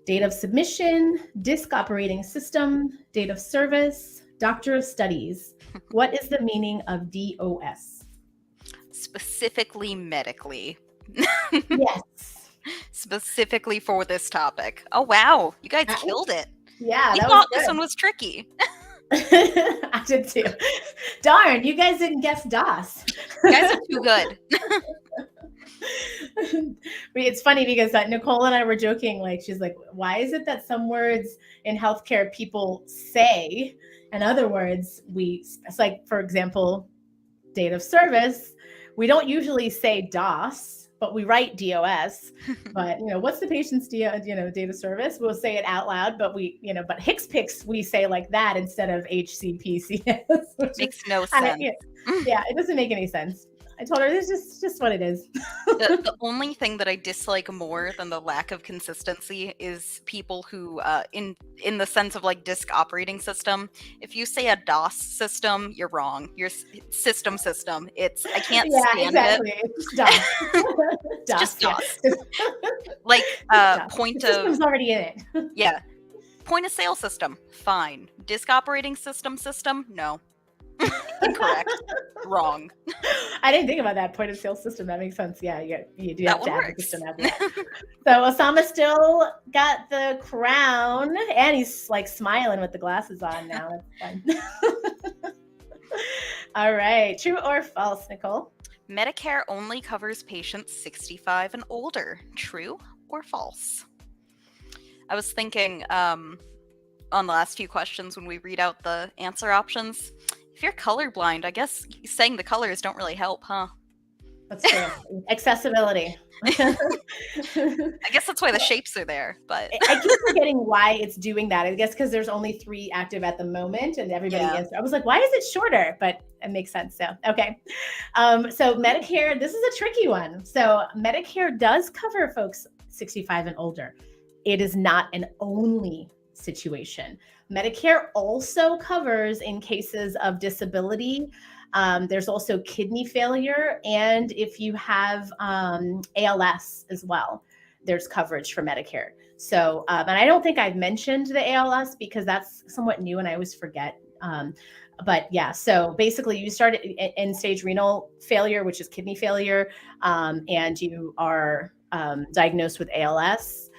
Date of submission, disk operating system, date of service, doctor of studies. What is the meaning of DOS? Specifically medically. Yes. Specifically for this topic. Oh, wow. You guys killed it. Yeah, I thought this one was tricky. I did too. Darn, you guys didn't guess DOS. You guys are too good. It's funny because Nicole and I were joking, like, she's like, why is it that some words in healthcare people say, and other words it's like, for example, date of service, we don't usually say DOS, but we write DOS. But what's the patient's date of service? We'll say it out loud, but but HCPCS we say like that instead of HCPCS. Makes no sense. Yeah, it doesn't make any sense. I told her this is just what it is. The only thing that I dislike more than the lack of consistency is people who, in the sense of like disk operating system, if you say a DOS system, you're wrong. Your system. It's, I can't stand it. It's DOS. It's just DOS. Like point the of system's already in it. Yeah. Point of sale system, fine. Disk operating system, no. Incorrect. Wrong. I didn't think about that point of sale system. That makes sense. Yeah, you do have to have the system after that. So Osama still got the crown, and he's like smiling with the glasses on now. That's fun. All right, true or false, Nicole? Medicare only covers patients 65 and older. True or false? I was thinking on the last few questions when we read out the answer options. If you're colorblind, I guess saying the colors don't really help, huh? That's true. Accessibility. I guess that's why the shapes are there, but I keep forgetting why it's doing that. I guess because there's only 3 active at the moment, and everybody is. I was like, why is it shorter? But it makes sense. So okay. So Medicare, this is a tricky one. So Medicare does cover folks 65 and older. It is not an only situation. Medicare also covers in cases of disability. There's also kidney failure. And if you have ALS as well, there's coverage for Medicare. So, and I don't think I've mentioned the ALS because that's somewhat new and I always forget. But yeah, so basically you start end-stage renal failure, which is kidney failure, and you are diagnosed with ALS.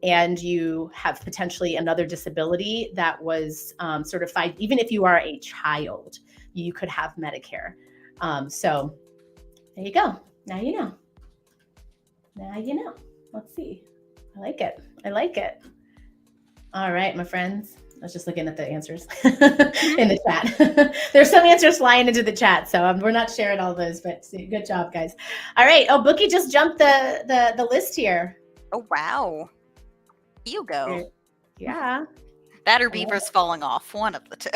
And you have potentially another disability that was certified, even if you are a child, you could have Medicare. So there you go. Now you know. Now you know. Let's see. I like it. All right, my friends. I was just looking at the answers in the chat. There's some answers flying into the chat, so we're not sharing all those, but good job, guys. All right. Oh, Bookie just jumped the list here. Oh, wow. You go. Yeah. That or Beaver's falling off. One of the two.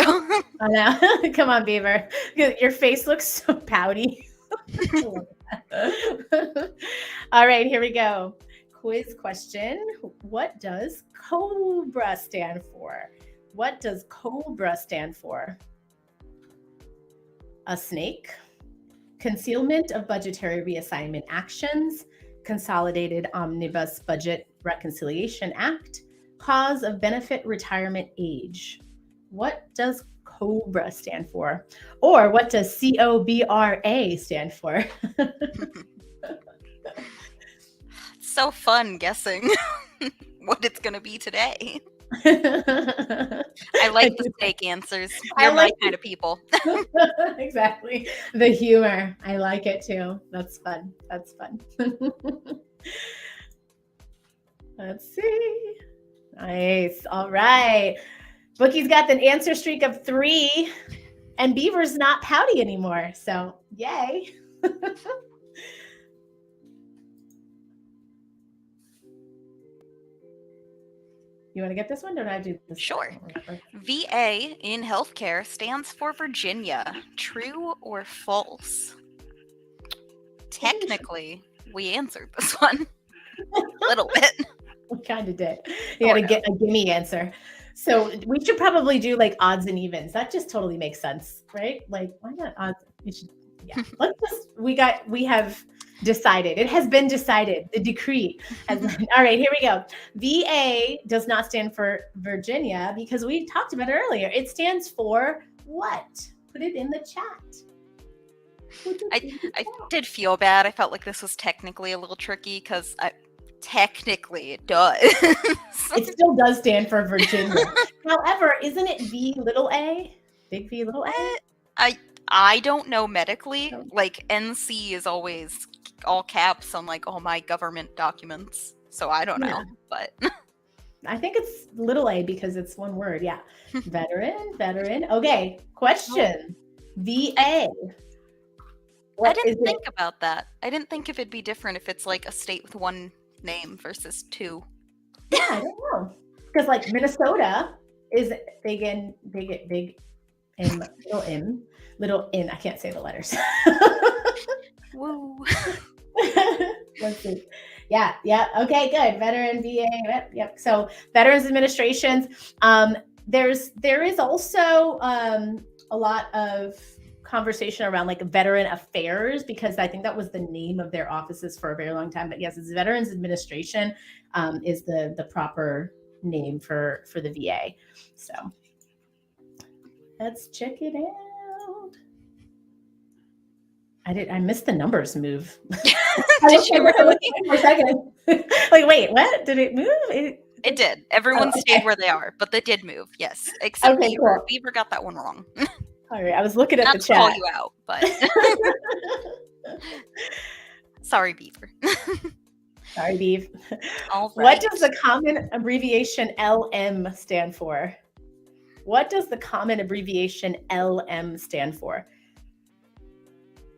I know. Come on, Beaver. Your face looks so pouty. All right, here we go. Quiz question. What does COBRA stand for? What does COBRA stand for? A snake, concealment of budgetary reassignment actions, Consolidated Omnibus Budget Reconciliation Act, cause of benefit retirement age. What does COBRA stand for? Or what does COBRA stand for? So fun guessing what it's going to be today. I like the snake answers. You're my kind of people. Exactly. The humor. I like it too. That's fun. That's fun. Let's see. Nice. All right. Bookie's got the answer streak of 3, and Beaver's not pouty anymore. So, yay. You want to get this one? Don't I do this? Sure. VA in healthcare stands for Virginia. True or false? Technically, we answered this one a little bit. We kind of did. You got to get a gimme answer. So we should probably do like odds and evens. That just totally makes sense, right? Like, why not odds? We should, yeah. Let's just, we have decided. It has been decided. The decree has been. All right, here we go. VA does not stand for Virginia because we talked about it earlier. It stands for what? Put it in the chat. I did feel bad. I felt like this was technically a little tricky because technically it does. It still does stand for Virginia. However, isn't it V little a? Big V little a? I don't know medically. Like NC is always all caps on like all my government documents. So I don't know, but I think it's little a because it's one word. Yeah. Veteran. Okay. Question. VA. I didn't think about that. I didn't think if it'd be different if it's like a state with one name versus 2. Yeah, I don't know. Because like Minnesota is big in little in. I can't say the letters. Woo. Let's see. Yeah. Okay, good. Veteran, VA. Yep. So Veterans Administrations. There is also a lot of conversation around like Veteran Affairs because I think that was the name of their offices for a very long time. But yes, it's Veterans Administration is the proper name for the VA. So let's check it out. I missed the numbers move. Did you really? For a second. Like, wait, what? Did it move? It did. Everyone stayed where they are, but they did move. Yes, except Beaver. Cool. Beaver got that one wrong. All right, I was looking at Not the to chat. call you out, but sorry, Beaver. Sorry, Beav. All right. What does the common abbreviation LM stand for? What does the common abbreviation LM stand for?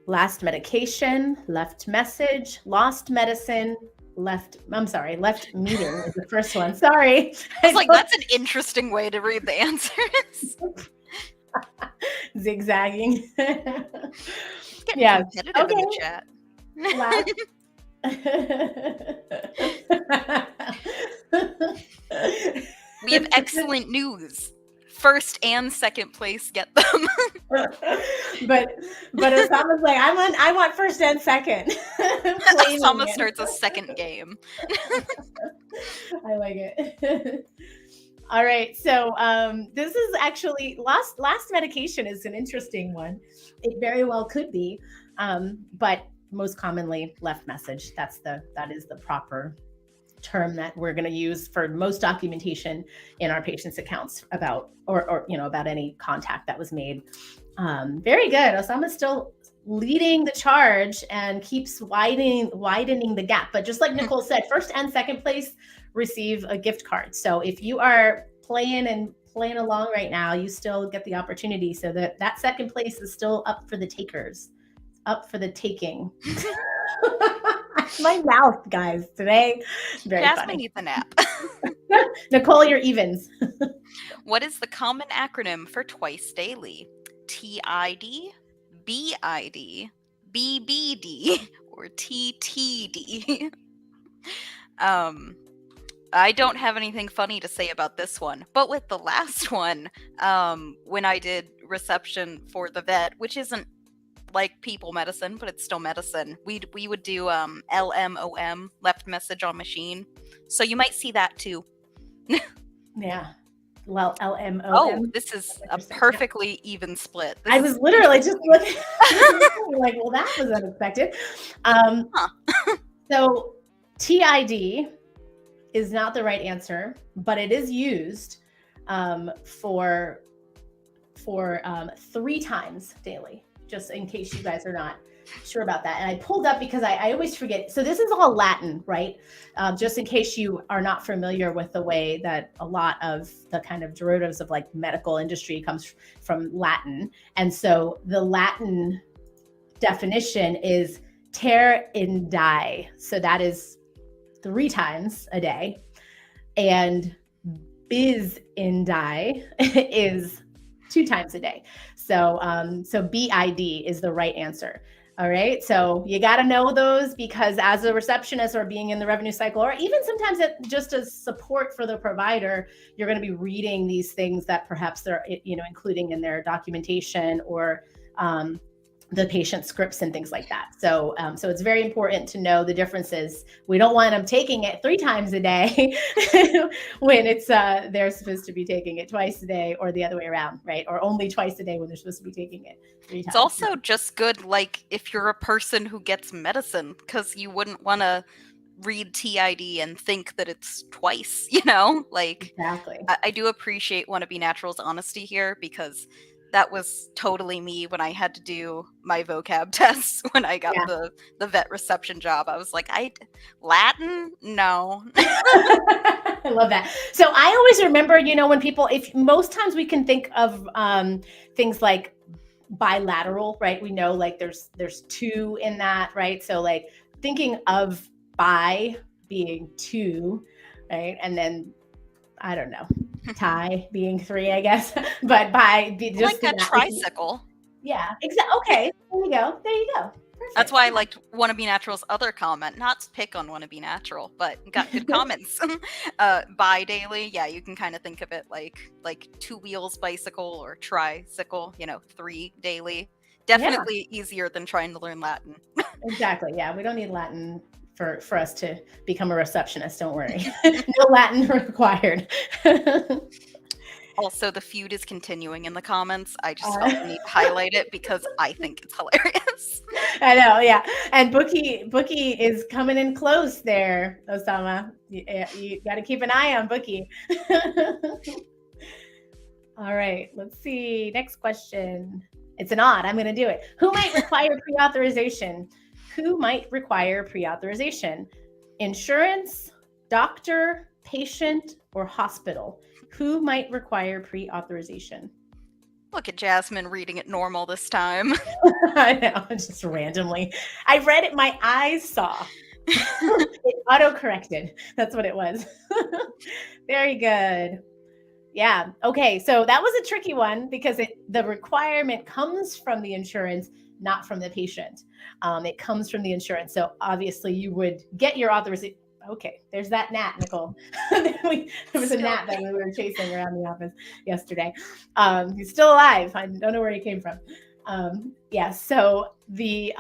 Last medication, left message, lost medicine, left meeting is the first one. Sorry. I was like, that's an interesting way to read the answers. Zigzagging. Yeah. Competitive in the chat. We have excellent news. First and second place get them. but Osama's like, I want first and second. Osama starts a second game. I like it. All right, so this is actually last medication is an interesting one. It very well could be, but most commonly left message. That is the proper term that we're going to use for most documentation in our patients' accounts about or about any contact that was made. Very good. Osama's still leading the charge and keeps widening the gap. But just like Nicole said, first and second place receive a gift card. So if you are playing along right now, you still get the opportunity. So that second place is still up for the takers, up for the taking. My mouth, guys, today. Very Jasmine funny. needs a nap. Nicole, your evens. What is the common acronym for twice daily? TID, BID, BBD, or TTD? I don't have anything funny to say about this one, but with the last one, when I did reception for the vet, which isn't like people medicine, but it's still medicine, we would do LMOM, left message on machine. So you might see that too. Yeah. Well, LMOM. Oh, this is a Interesting. perfectly even split. I was literally just looking like, well, that was unexpected. So TID is not the right answer, but it is used for 3 times daily, just in case you guys are not sure about that. And I pulled up because I always forget. So this is all Latin, right? Just in case you are not familiar with the way that a lot of the kind of derivatives of like medical industry comes from Latin. And so the Latin definition is ter in die. So that is 3 times a day. And biz in die is 2 times a day. So BID is the right answer. All right. So you got to know those, because as a receptionist or being in the revenue cycle, or even sometimes just as support for the provider, you're going to be reading these things that perhaps they're, including in their documentation or the patient scripts and things like that. So it's very important to know the differences. We don't want them taking it 3 times a day when it's they're supposed to be taking it twice a day, or the other way around, right? Or only twice a day when they're supposed to be taking it 3 times. It's also just good, like, if you're a person who gets medicine, because you wouldn't want to read TID and think that it's twice, Like, Exactly. I do appreciate Wannabe Natural's honesty here, because that was totally me when I had to do my vocab tests when I got the vet reception job. I was like, Latin? No. I love that. So I always remember, when people, if most times we can think of things like bilateral, right? We know like there's 2 in that, right? So like thinking of bi being 2, right? And then I don't know, tie being 3, I guess, but by just like a tricycle. Yeah, exactly. Okay, there you go. Perfect. That's why I liked Wannabe Natural's other comment. Not to pick on Wannabe Natural, but got good comments. Bi-daily, yeah, you can kind of think of it like 2 wheels bicycle or tricycle, 3 daily. Definitely easier than trying to learn Latin. Exactly. Yeah, we don't need Latin for us to become a receptionist. Don't worry. No Latin required. Also, the feud is continuing in the comments. I just felt the need to highlight it because I think it's hilarious. I know, yeah. And Bookie is coming in close there, Osama. You got to keep an eye on Bookie. All right, let's see. Next question. It's an odd. I'm going to do it. Who might require pre-authorization? Who might require pre-authorization? Insurance, doctor, patient, or hospital? Who might require pre-authorization? Look at Jasmine reading it normal this time. I know, just randomly. I read it, my eyes saw. It auto-corrected. That's what it was. Very good. Yeah. Okay. So that was a tricky one because the requirement comes from the insurance, not from the patient. It comes from the insurance. So obviously you would get your authorization. Okay, there's that gnat, Nicole. There was a gnat that we were chasing around the office yesterday. He's still alive. I don't know where he came from. So the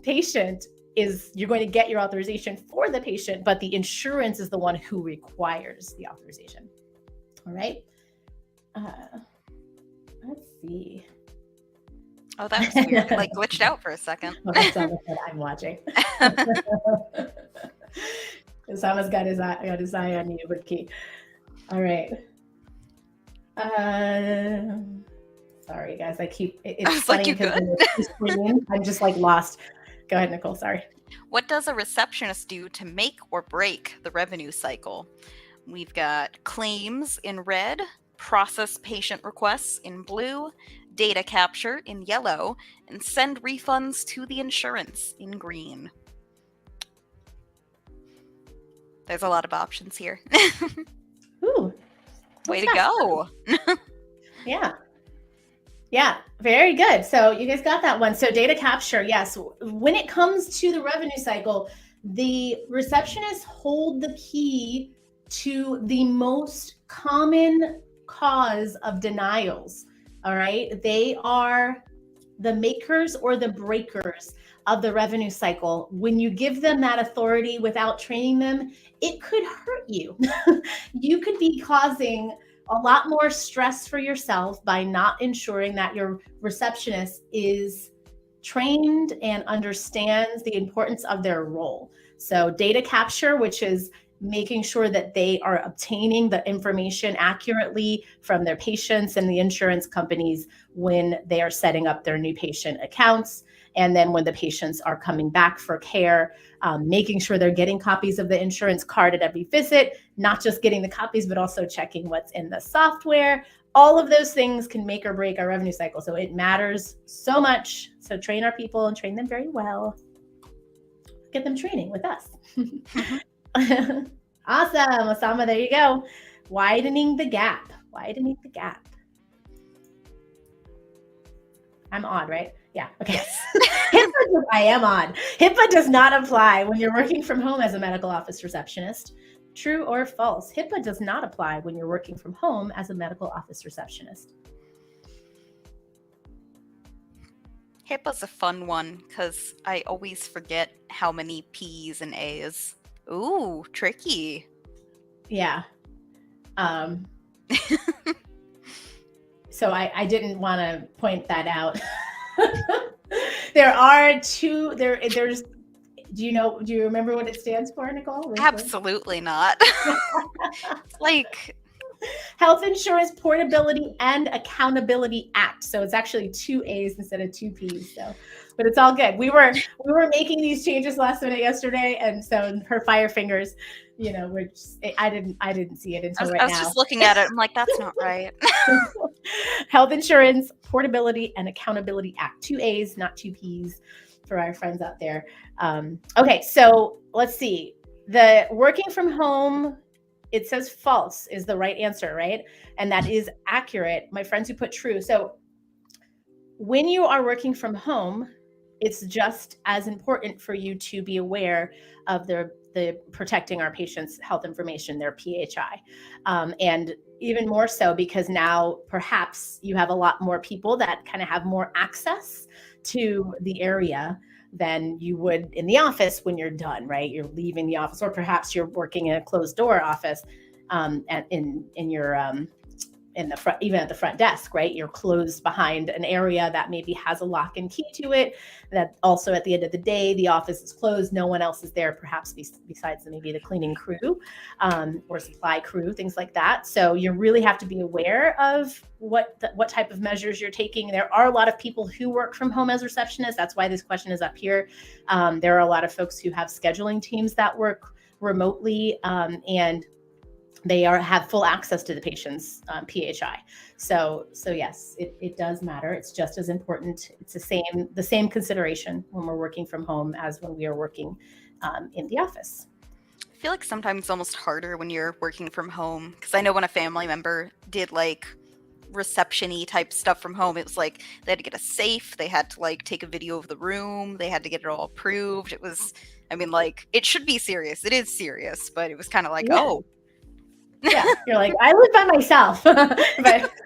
patient you're going to get your authorization for the patient, but the insurance is the one who requires the authorization. All right. Let's see. Oh, that was weird. Like glitched out for a second. Well, that's all that I'm watching. Osama's got his eye on you, Bookie. All right. Sorry, guys. It's funny because I'm just like lost. Go ahead, Nicole. Sorry. What does a receptionist do to make or break the revenue cycle? We've got claims in red, process patient requests in blue, data capture in yellow, and send refunds to the insurance in green. There's a lot of options here. Ooh, Way to what's that? go. Yeah. Yeah, very good. So you guys got that one. So data capture, yes. When it comes to the revenue cycle, the receptionists hold the key to the most common cause of denials. All right. They are the makers or the breakers of the revenue cycle. When you give them that authority without training them, it could hurt you. You could be causing a lot more stress for yourself by not ensuring that your receptionist is trained and understands the importance of their role. So, data capture, which is making sure that they are obtaining the information accurately from their patients and the insurance companies when they are setting up their new patient accounts. And then when the patients are coming back for care, making sure they're getting copies of the insurance card at every visit, not just getting the copies, but also checking what's in the software. All of those things can make or break our revenue cycle. So it matters so much. So train our people and train them very well. Get them training with us. Awesome, Osama, there you go. Widening the gap. Widening the gap. I'm odd, right? Yeah. Okay. I am odd. HIPAA does not apply when you're working from home as a medical office receptionist. True or false? HIPAA does not apply when you're working from home as a medical office receptionist. HIPAA's a fun one because I always forget how many P's and A's. Ooh, tricky. Yeah. So I didn't want to point that out. There are two. There's. Do you remember what it stands for, Nicole? Absolutely not. Like Health Insurance Portability and Accountability Act. So it's actually 2 A's instead of 2 P's. So, but it's all good. We were making these changes last minute yesterday, and so her fire fingers, I didn't see it until right now. I was just looking at it. I'm like, that's not right. Health Insurance Portability and Accountability Act. 2 A's, not 2 P's, for our friends out there. Okay, so let's see. The working from home, it says false is the right answer, right? And that is accurate. My friends who put true. So when you are working from home, it's just as important for you to be aware of the protecting our patients' health information, their PHI. And even more so because now perhaps you have a lot more people that kind of have more access to the area than you would in the office when you're done, right? You're leaving the office, or perhaps you're working in a closed door office, and in your in the front, even at the front desk, right? You're closed behind an area that maybe has a lock and key to it. That also, at the end of the day, the office is closed. No one else is there, perhaps besides maybe the cleaning crew or supply crew, things like that. So you really have to be aware of what type of measures you're taking. There are a lot of people who work from home as receptionists. That's why this question is up here. There are a lot of folks who have scheduling teams that work remotely, and they have full access to the patient's PHI. So yes, it does matter. It's just as important. It's the same consideration when we're working from home as when we are working in the office. I feel like sometimes it's almost harder when you're working from home, because I know when a family member did like reception-y type stuff from home, it was like they had to get a safe, they had to like take a video of the room, they had to get it all approved. It was, I mean, like, it should be serious. It is serious, but it was kind of like, Yeah. oh. Yeah, you're like, I live by myself, but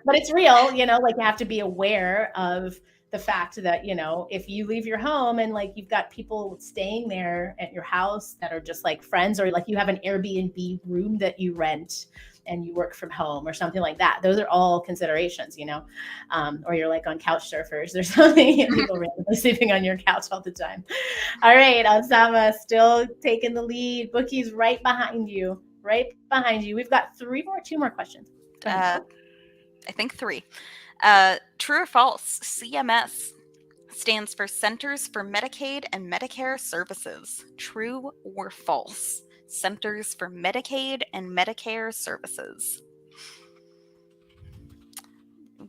it's real, like you have to be aware of the fact that, if you leave your home and like you've got people staying there at your house that are just like friends, or like you have an Airbnb room that you rent and you work from home or something like that. Those are all considerations, or you're like on couch surfers or something, and people randomly sleeping on your couch all the time. All right, Osama still taking the lead. Bookie's right behind you. We've got two more questions. I think 3. True or false? CMS stands for Centers for Medicaid and Medicare Services. True or false? Centers for Medicaid and Medicare Services.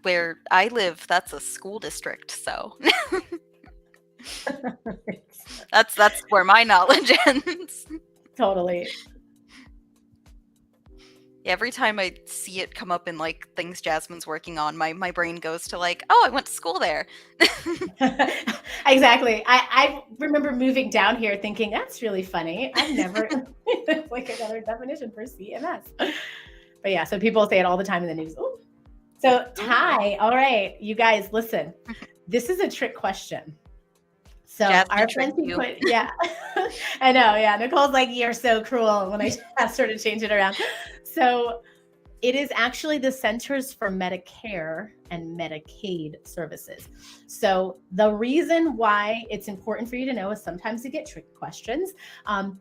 Where I live, that's a school district, so that's where my knowledge ends. Totally. Every time I see it come up in like things Jasmine's working on, my brain goes to like, oh, I went to school there. Exactly. I remember moving down here thinking that's really funny. I've never like another definition for CMS. But yeah, so people say it all the time in the news. Ooh. So Ty, all right, you guys, listen. This is a trick question. So Jasmine our friends tricked who you. yeah, I know. Yeah, Nicole's like, you're so cruel when I asked her to change it around. So it is actually the Centers for Medicare and Medicaid Services. So the reason why it's important for you to know is sometimes you get trick questions,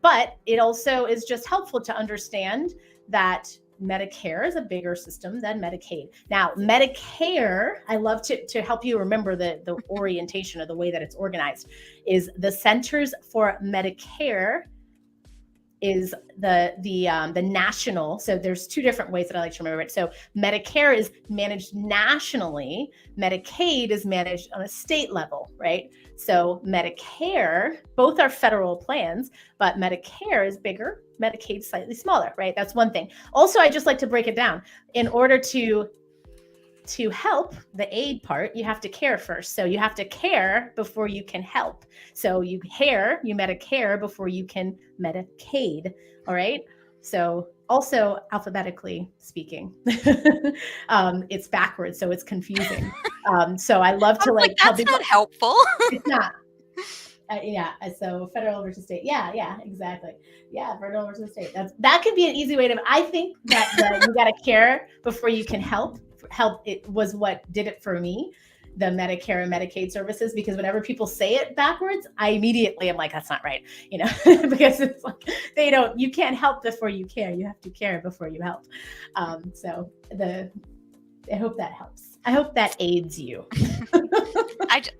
but it also is just helpful to understand that Medicare is a bigger system than Medicaid. Now, Medicare, I love to help you remember the orientation of the way that it's organized, is the Centers for Medicare is the national. So there's two different ways that I like to remember it. So Medicare is managed nationally. Medicaid is managed on a state level, right? So Medicare, both are federal plans, but Medicare is bigger, Medicaid slightly smaller, right? That's one thing. Also, I just like to break it down. In order to help the aid part, you have to care first. So you have to care before you can help. So you Medicare before you can Medicaid. All right. So also alphabetically speaking, it's backwards, so it's confusing. So I love to like that's not helpful. It's not. Yeah. So federal versus state. Yeah, exactly. Yeah, federal versus state. That could be an easy way to. I think that you got to care before you can help. Help it was what did it for me, the Medicare and Medicaid services, because whenever people say it backwards, I immediately am like, that's not right, because it's like you can't help before you care. You have to care before you help. So I hope that helps. I hope that aids you.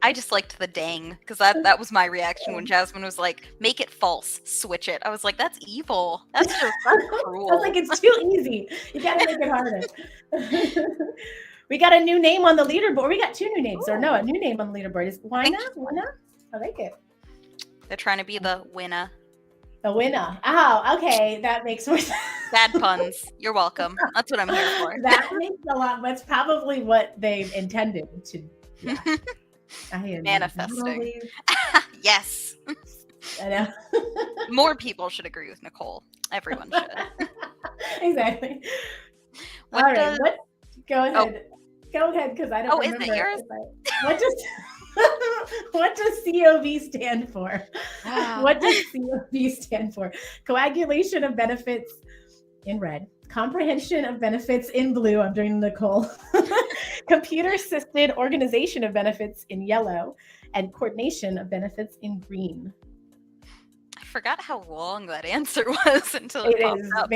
I just liked the dang, because that was my reaction when Jasmine was like, make it false, switch it. I was like, that's evil. That's cruel. I was like, it's too easy. You gotta make it harder. We got a new name on the leaderboard. We got two new names. Ooh. Or no, a new name on the leaderboard is Wina. I like it. They're trying to be the winner. The winner. Oh, okay. That makes more sense. Bad puns. You're welcome. That's what I'm here for. That makes a lot. That's probably what they intended to. Yeah. I am manifesting. Yes. I know. More people should agree with Nicole. Everyone should. Exactly. All right. Go ahead. Oh. Go ahead, because I don't remember. Is it yours? What does COV stand for? Wow. What does COV stand for? Coagulation of benefits in red. Comprehension of benefits in blue. I'm doing Nicole. Computer-assisted organization of benefits in yellow. And coordination of benefits in green. I forgot how long that answer was until it popped up.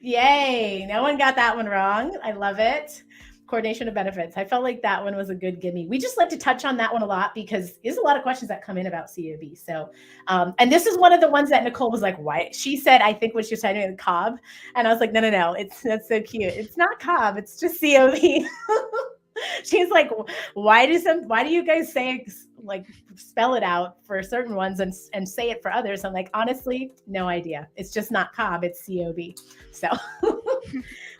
Yay. No one got that one wrong. I love it. Coordination of benefits. I felt like that one was a good gimme. We just like to touch on that one a lot because there's a lot of questions that come in about COB. So, and this is one of the ones that Nicole was like, why? She said, I think when she was talking Cobb. And I was like, no, that's so cute. It's not Cobb. It's just COB. She's like, why do you guys say like spell it out for certain ones and say it for others? I'm like, honestly, no idea. It's just not Cobb. It's COB. So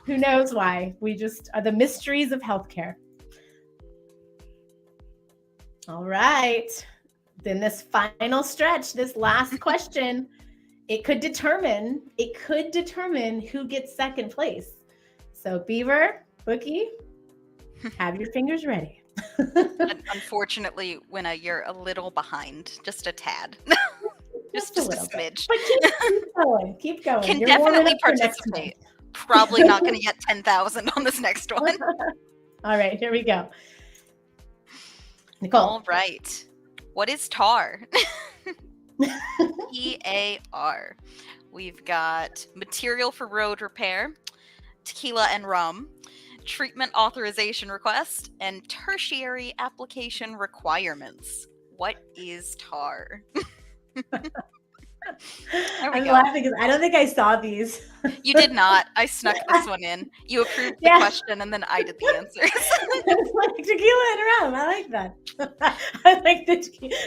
who knows why? We just are the mysteries of healthcare. All right. Then this final stretch, this last question, it could determine who gets second place. So Beaver, Bookie, have your fingers ready. Unfortunately, Winna, you're a little behind, just a tad. just a smidge. But keep going. Can you're definitely participate. Probably not going to get 10,000 on this next one. All right, here we go. Nicole. All right. What is TAR? TAR. We've got material for road repair, tequila and rum, treatment authorization request, and tertiary application requirements. What is TAR? There we I'm go. laughing because I don't think I saw these. You did not. I snuck this one in. You approved the Yeah. question, and then I did the answers. It's like tequila and rum. I like that. I like the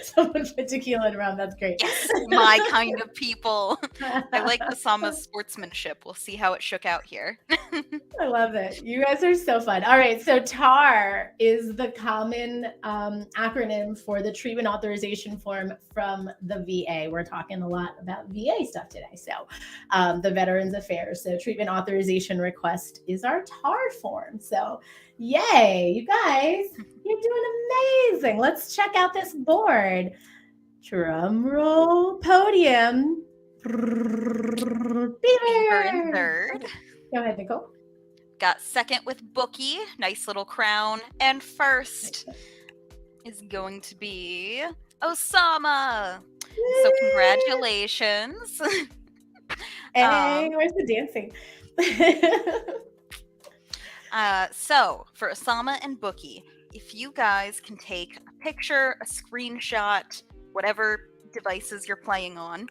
someone put tequila and rum. That's great. Yes, my kind of people. I like Osama's sportsmanship. We'll see how it shook out here. I love it. You guys are so fun. All right. So TAR is the common acronym for the treatment authorization form from the VA. We're talking a lot about VA stuff today. So the Veterans Affairs. So treatment authorization request is our TAR form. So yay, you guys, you're doing amazing. Let's check out this board. Drum roll podium. Beaver in third. Go ahead, Nicole. Got second with Bookie, nice little crown. And first is going to be Osama. So congratulations. Hey, where's the dancing? So for Osama and Bookie, if you guys can take a picture, a screenshot, whatever devices you're playing on,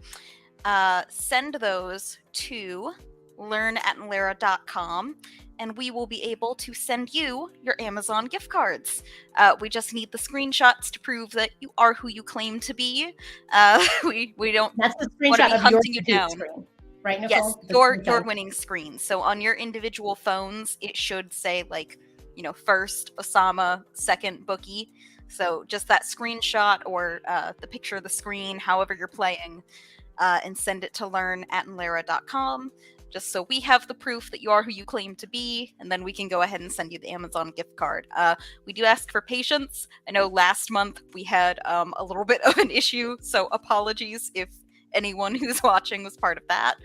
send those to learn@inlera.com, and we will be able to send you your Amazon gift cards. We just need the screenshots to prove that you are who you claim to be. We don't That's the want to screenshot be of hunting your you down. screen, right, Nicole? Yes, your winning screen. So on your individual phones, it should say like, first Osama, second Bookie. So just that screenshot or the picture of the screen, however you're playing, and send it to learn@inlera.com, just so we have the proof that you are who you claim to be, and then we can go ahead and send you the Amazon gift card. We do ask for patience. I know last month we had a little bit of an issue, so apologies if anyone who's watching was part of that.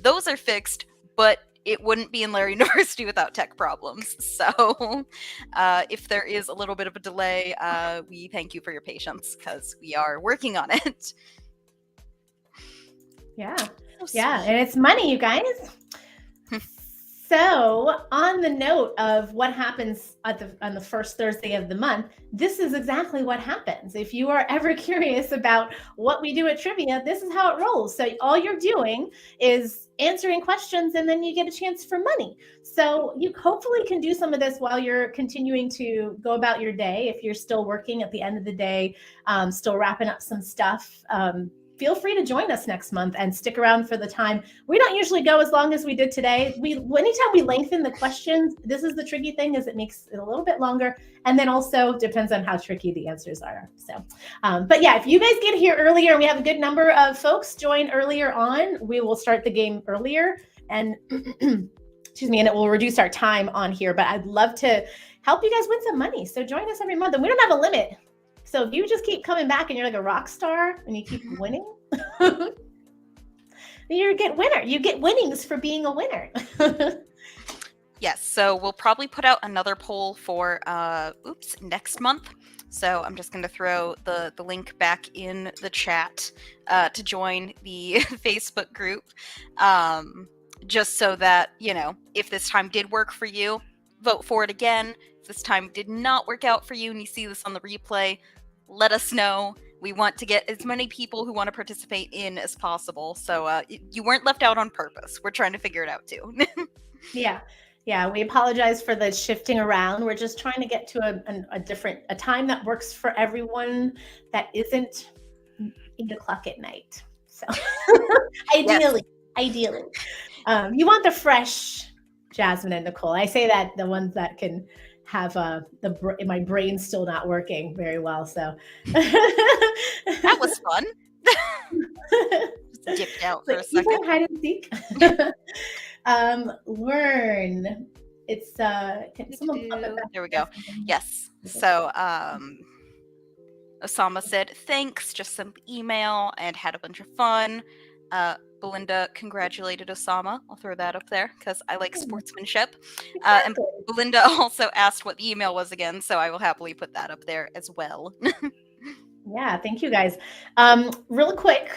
Those are fixed, but it wouldn't be Inlera University without tech problems. So if there is a little bit of a delay, we thank you for your patience because we are working on it. Yeah. Yeah. And it's money, you guys. So on the note of what happens on the first Thursday of the month, this is exactly what happens. If you are ever curious about what we do at Trivia, this is how it rolls. So all you're doing is answering questions, and then you get a chance for money. So you hopefully can do some of this while you're continuing to go about your day. If you're still working at the end of the day, still wrapping up some stuff, feel free to join us next month and stick around for the time. We don't usually go as long as we did today. Anytime we lengthen the questions, this is the tricky thing, is it makes it a little bit longer. And then also depends on how tricky the answers are. So, but yeah, if you guys get here earlier and we have a good number of folks join earlier on, we will start the game earlier and excuse me, and it will reduce our time on here. But I'd love to help you guys win some money. So join us every month, and we don't have a limit. So if you just keep coming back and you're like a rock star and you keep winning, you get winnings for being a winner. Yes, so we'll probably put out another poll for next month. So I'm just going to throw the link back in the chat to join the Facebook group, just so that, if this time did work for you, vote for it again. If this time did not work out for you and you see this on the replay, let us know. We want to get as many people who want to participate in as possible. So you weren't left out on purpose. We're trying to figure it out too. Yeah. Yeah, we apologize for the shifting around. We're just trying to get to a time that works for everyone that isn't 8:00 at night. So ideally, you want the fresh Jasmine and Nicole. I say that the ones that can have my brain's still not working very well. So that was fun. Just dipped out for a second. Hide and seek. Learn. It's can someone pop it back? There we go. Yes. So Osama said thanks, just sent the email and had a bunch of fun. Belinda congratulated Osama. I'll throw that up there because I like sportsmanship. And Belinda also asked what the email was again, so I will happily put that up there as well. Yeah, thank you guys. Real quick,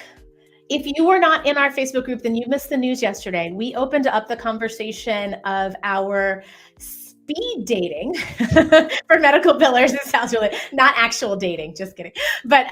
if you were not in our Facebook group, then you missed the news yesterday. We opened up the conversation of our speed dating for medical billers. It sounds really not actual dating, just kidding. But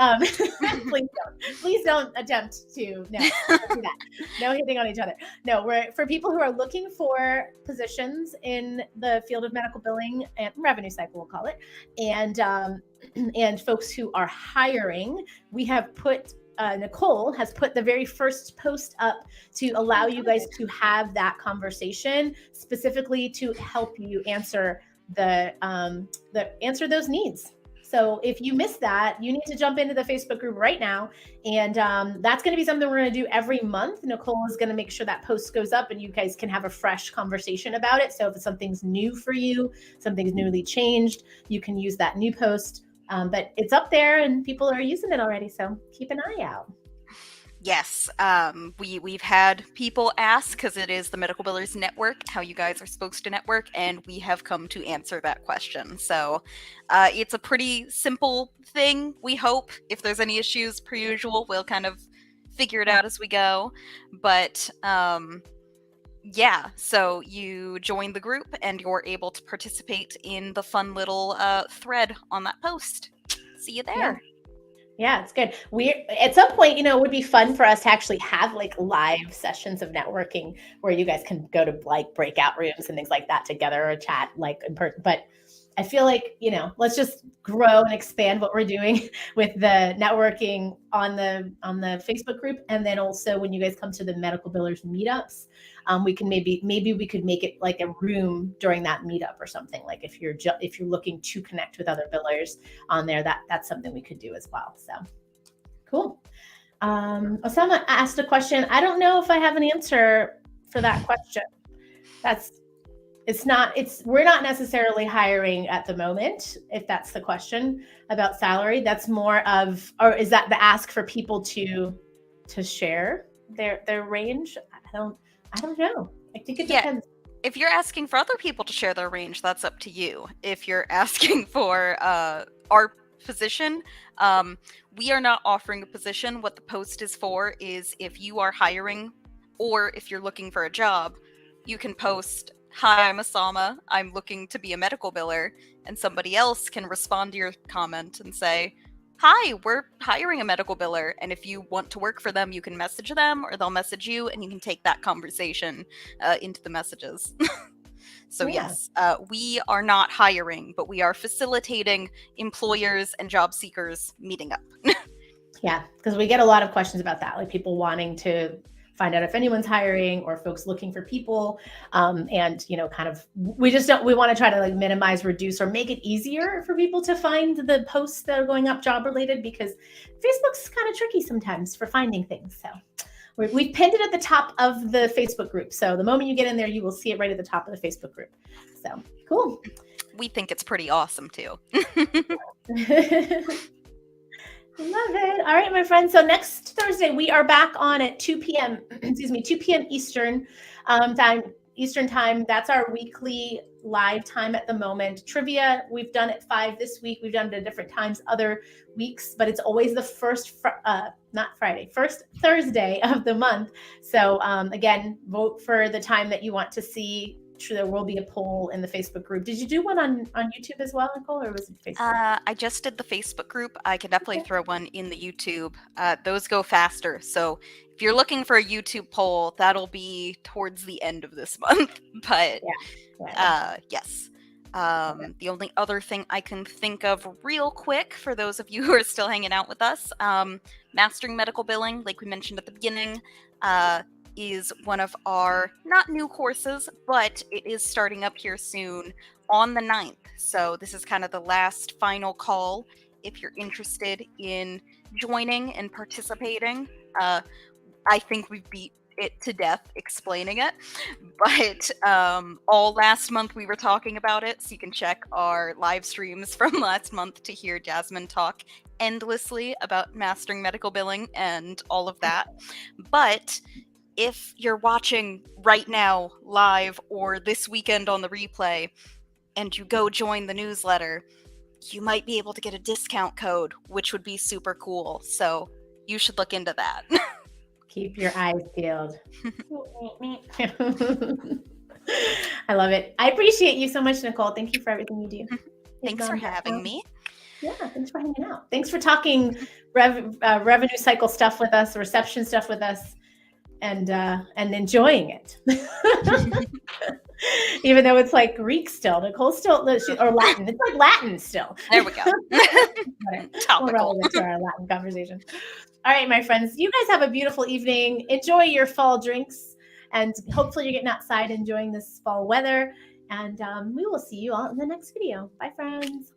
please don't attempt to don't do that. No hitting on each other. No, we're for people who are looking for positions in the field of medical billing and revenue cycle, we'll call it, and folks who are hiring. We have put Nicole has put the very first post up to allow you guys to have that conversation, specifically to help you answer answer those needs. So if you missed that, you need to jump into the Facebook group right now. And that's going to be something we're going to do every month. Nicole is going to make sure that post goes up and you guys can have a fresh conversation about it. So if something's new for you, something's newly changed, you can use that new post. But it's up there and people are using it already. So keep an eye out. Yes, we've had people ask, because it is the Medical Billers Network, how you guys are supposed to network, and we have come to answer that question. So it's a pretty simple thing, we hope. If there's any issues, per usual, we'll kind of figure it out as we go. But yeah, so you join the group and you're able to participate in the fun little thread on that post. See you there. Yeah, it's good. At some point, it would be fun for us to actually have like live sessions of networking where you guys can go to like breakout rooms and things like that together or chat like in person. But I feel like, let's just grow and expand what we're doing with the networking on the Facebook group. And then also when you guys come to the Medical Billers meetups, we can maybe we could make it like a room during that meetup or something. Like if you're looking to connect with other billers on there, that's something we could do as well. So cool. Osama asked a question. I don't know if I have an answer for that question. We're not necessarily hiring at the moment, if that's the question about salary. That's more of, or is that the ask for people to share their range? I don't know. I think it depends. If you're asking for other people to share their range, that's up to you. If you're asking for our position, we are not offering a position. What the post is for is if you are hiring or if you're looking for a job, you can post, "Hi, I'm Osama. I'm looking to be a medical biller," and somebody else can respond to your comment and say, "Hi, we're hiring a medical biller," and if you want to work for them, you can message them or they'll message you, and you can take that conversation into the messages. So yes, we are not hiring, but we are facilitating employers and job seekers meeting up. Yeah, because we get a lot of questions about that, like people wanting to find out if anyone's hiring or folks looking for people. And, kind of, we want to try to like minimize, reduce, or make it easier for people to find the posts that are going up job related, because Facebook's kind of tricky sometimes for finding things. So we've pinned it at the top of the Facebook group. So the moment you get in there, you will see it right at the top of the Facebook group. So cool. We think it's pretty awesome too. Love it. All right, my friends. So next Thursday, we are back on at 2 p.m. 2 p.m. Eastern time. That's our weekly live time at the moment. Trivia, we've done at 5 this week. We've done it at different times other weeks, but it's always the first Thursday of the month. So again, vote for the time that you want to see. There will be a poll in the Facebook group. Did you do one on YouTube as well, Nicole, or was it Facebook? I just did the Facebook group. I can definitely throw one in the YouTube. Those go faster. So if you're looking for a YouTube poll, that'll be towards the end of this month. But yes. The only other thing I can think of real quick for those of you who are still hanging out with us, Mastering Medical Billing, like we mentioned at the beginning, is one of our not new courses, but it is starting up here soon on the 9th. So this is kind of the last final call if you're interested in joining and participating. I think we beat it to death explaining it, but all last month we were talking about it, so you can check our live streams from last month to hear Jasmine talk endlessly about mastering medical billing and all of that. But if you're watching right now live or this weekend on the replay and you go join the newsletter, you might be able to get a discount code, which would be super cool. So you should look into that. Keep your eyes peeled. I love it. I appreciate you so much, Nicole. Thank you for everything you do. Thanks for having me. Yeah, thanks for hanging out. Thanks for talking revenue cycle stuff with us, reception stuff with us, and enjoying it. Even though it's like Greek still, Nicole still, or Latin. It's like Latin still. There we go. More relevant to our Latin conversation. All right, my friends, you guys have a beautiful evening. Enjoy your fall drinks, and hopefully you're getting outside enjoying this fall weather. And we will see you all in the next video. Bye, friends.